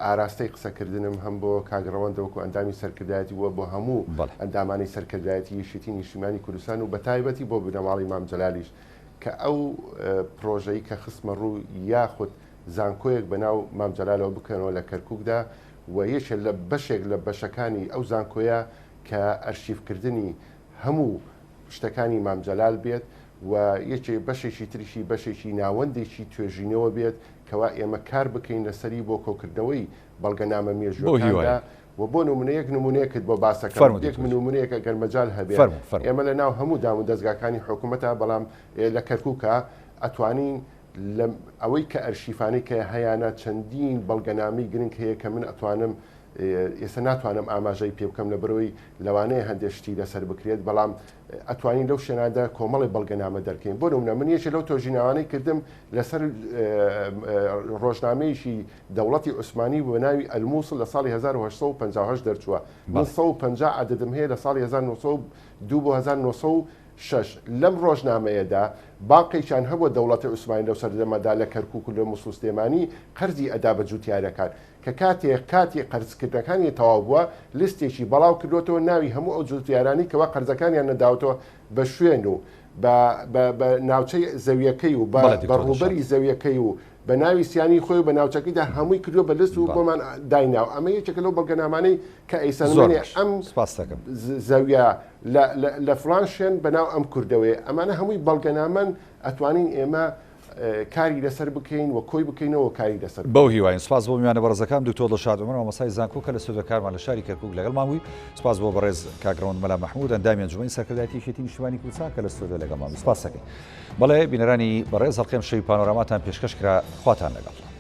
Speaker 3: ئاراستەی قسەکردنم هەم بۆ کاگڕەوەندەوەکو ئەندامی سەرکردایەتی وە بۆ هەموو ئەندامانی سەرکردایەتی یەشێتی نیشتیمانی کوردستان و بە تایبەتی بۆ بنەماڵی مامجەلالیش کە ئەو پرۆژەی کە خستمە ڕوو یاخود زانکۆیەک بەناو مامجەلالەوە بکەنەوە لە کەرکووکدا و یەکێک لە بەشێک لە بەشەکانی ئەو زانکۆیە کە ئەرشیفکردنی هەموو شتەکانی مامجەلال بێت و یەکێ بەشێکی تریشی بەشێکی ناوەندێکی توێژینەوە بێت کەوا ئێمە کار بکەین لەسەری بۆ کۆکردنەوەی بەڵگەنامە مێژوەکاندا و بۆ نمونەیەک نمونەیەکت بۆ باسەکە یەک نمونەیەکە گەرمەجال هەبێت ئێمە لە ناو هەموو دام و دەستگاکانی حکوومەتە بەڵام لە کەرکووکە ئەتوانین ئەوەی کە ئەرشیفانەی کە هەیەە چەندین بەڵگەنامی گرنگ هەیە کە من ئەتوانم ئێستا ناتوانم ئاماژەی پێ بکەم لە بەرەوەی لەوانەیە هەندێک شتی لەسەر بکرێت بەڵام ئەتوانین لەو شوێنادا کۆمەڵی بەڵگەنامە دەرکەین بۆ نمونە من یەکێک لەو تۆژیناوانەی کردم لەسەر ڕۆژنامەیەشی دەوڵەتی عوسمانی بۆ ناوی ئەلمووسڵ لە ساڵی 1950 دەرچووە من 150 عددم هەیە لە ساڵی 1902 بۆ 1906 لەم ڕۆژنامەیەدا باقیشان هەبووە دەوڵەتی عوسمانی لەو سەردەمەدا لە کەرکووک و لە مووسڵ سلێمانی قەرزی ئەدا بە جوتیارەکان کە کاتی قەرزکردنەکانی تەواو بووە لیستێکی بەڵاو کردوتەوە ناوی هەموو ئەو جوتیارانی کەوا قەرزەکانیان نەداوتەوە بە شوێن و بە ناوچەی زەویەکەی و بە ڕوبەری زەویەکەی و بە ناوی سیانی خۆی و بە ناوچەکەیدا هەمووی کردووە بە لست و بۆمان دایناو ئەمە یەکێکە لەو بەڵگەنامانەی کە ئەیسەنمێنێ ئەم زەویە لە فڵان شوێن بەناو ئەم کوردەوەی ئەمانە هەمووی بەڵگەنامەن ئەتوانین ئێمە کاری لەسەر بکەین و کۆی بکەینەوە کاری لەسەر
Speaker 1: بەو هیواین سپاس بۆ میوانە بەڕێزەکان دکتۆر دڵشاد عومەر مامۆستای زانکۆ کە لە سودۆکارمان لە شاری کەرکووک لەگەڵ ماوی سپاس بۆ بەڕێز کاکڕەوەند مەلا مەحموود ئەندامی ئەنجومەنی سەرکردایەتی یەکێتی نیشتیمانی کوردستان کە لە سودۆ لەگەڵ ماوی سپاس دەکەین بەڵێ بینەرانی بەڕێز هەڵقەم شەوی پانۆراماتان پێشکەش کرا خواتان لەگەڵ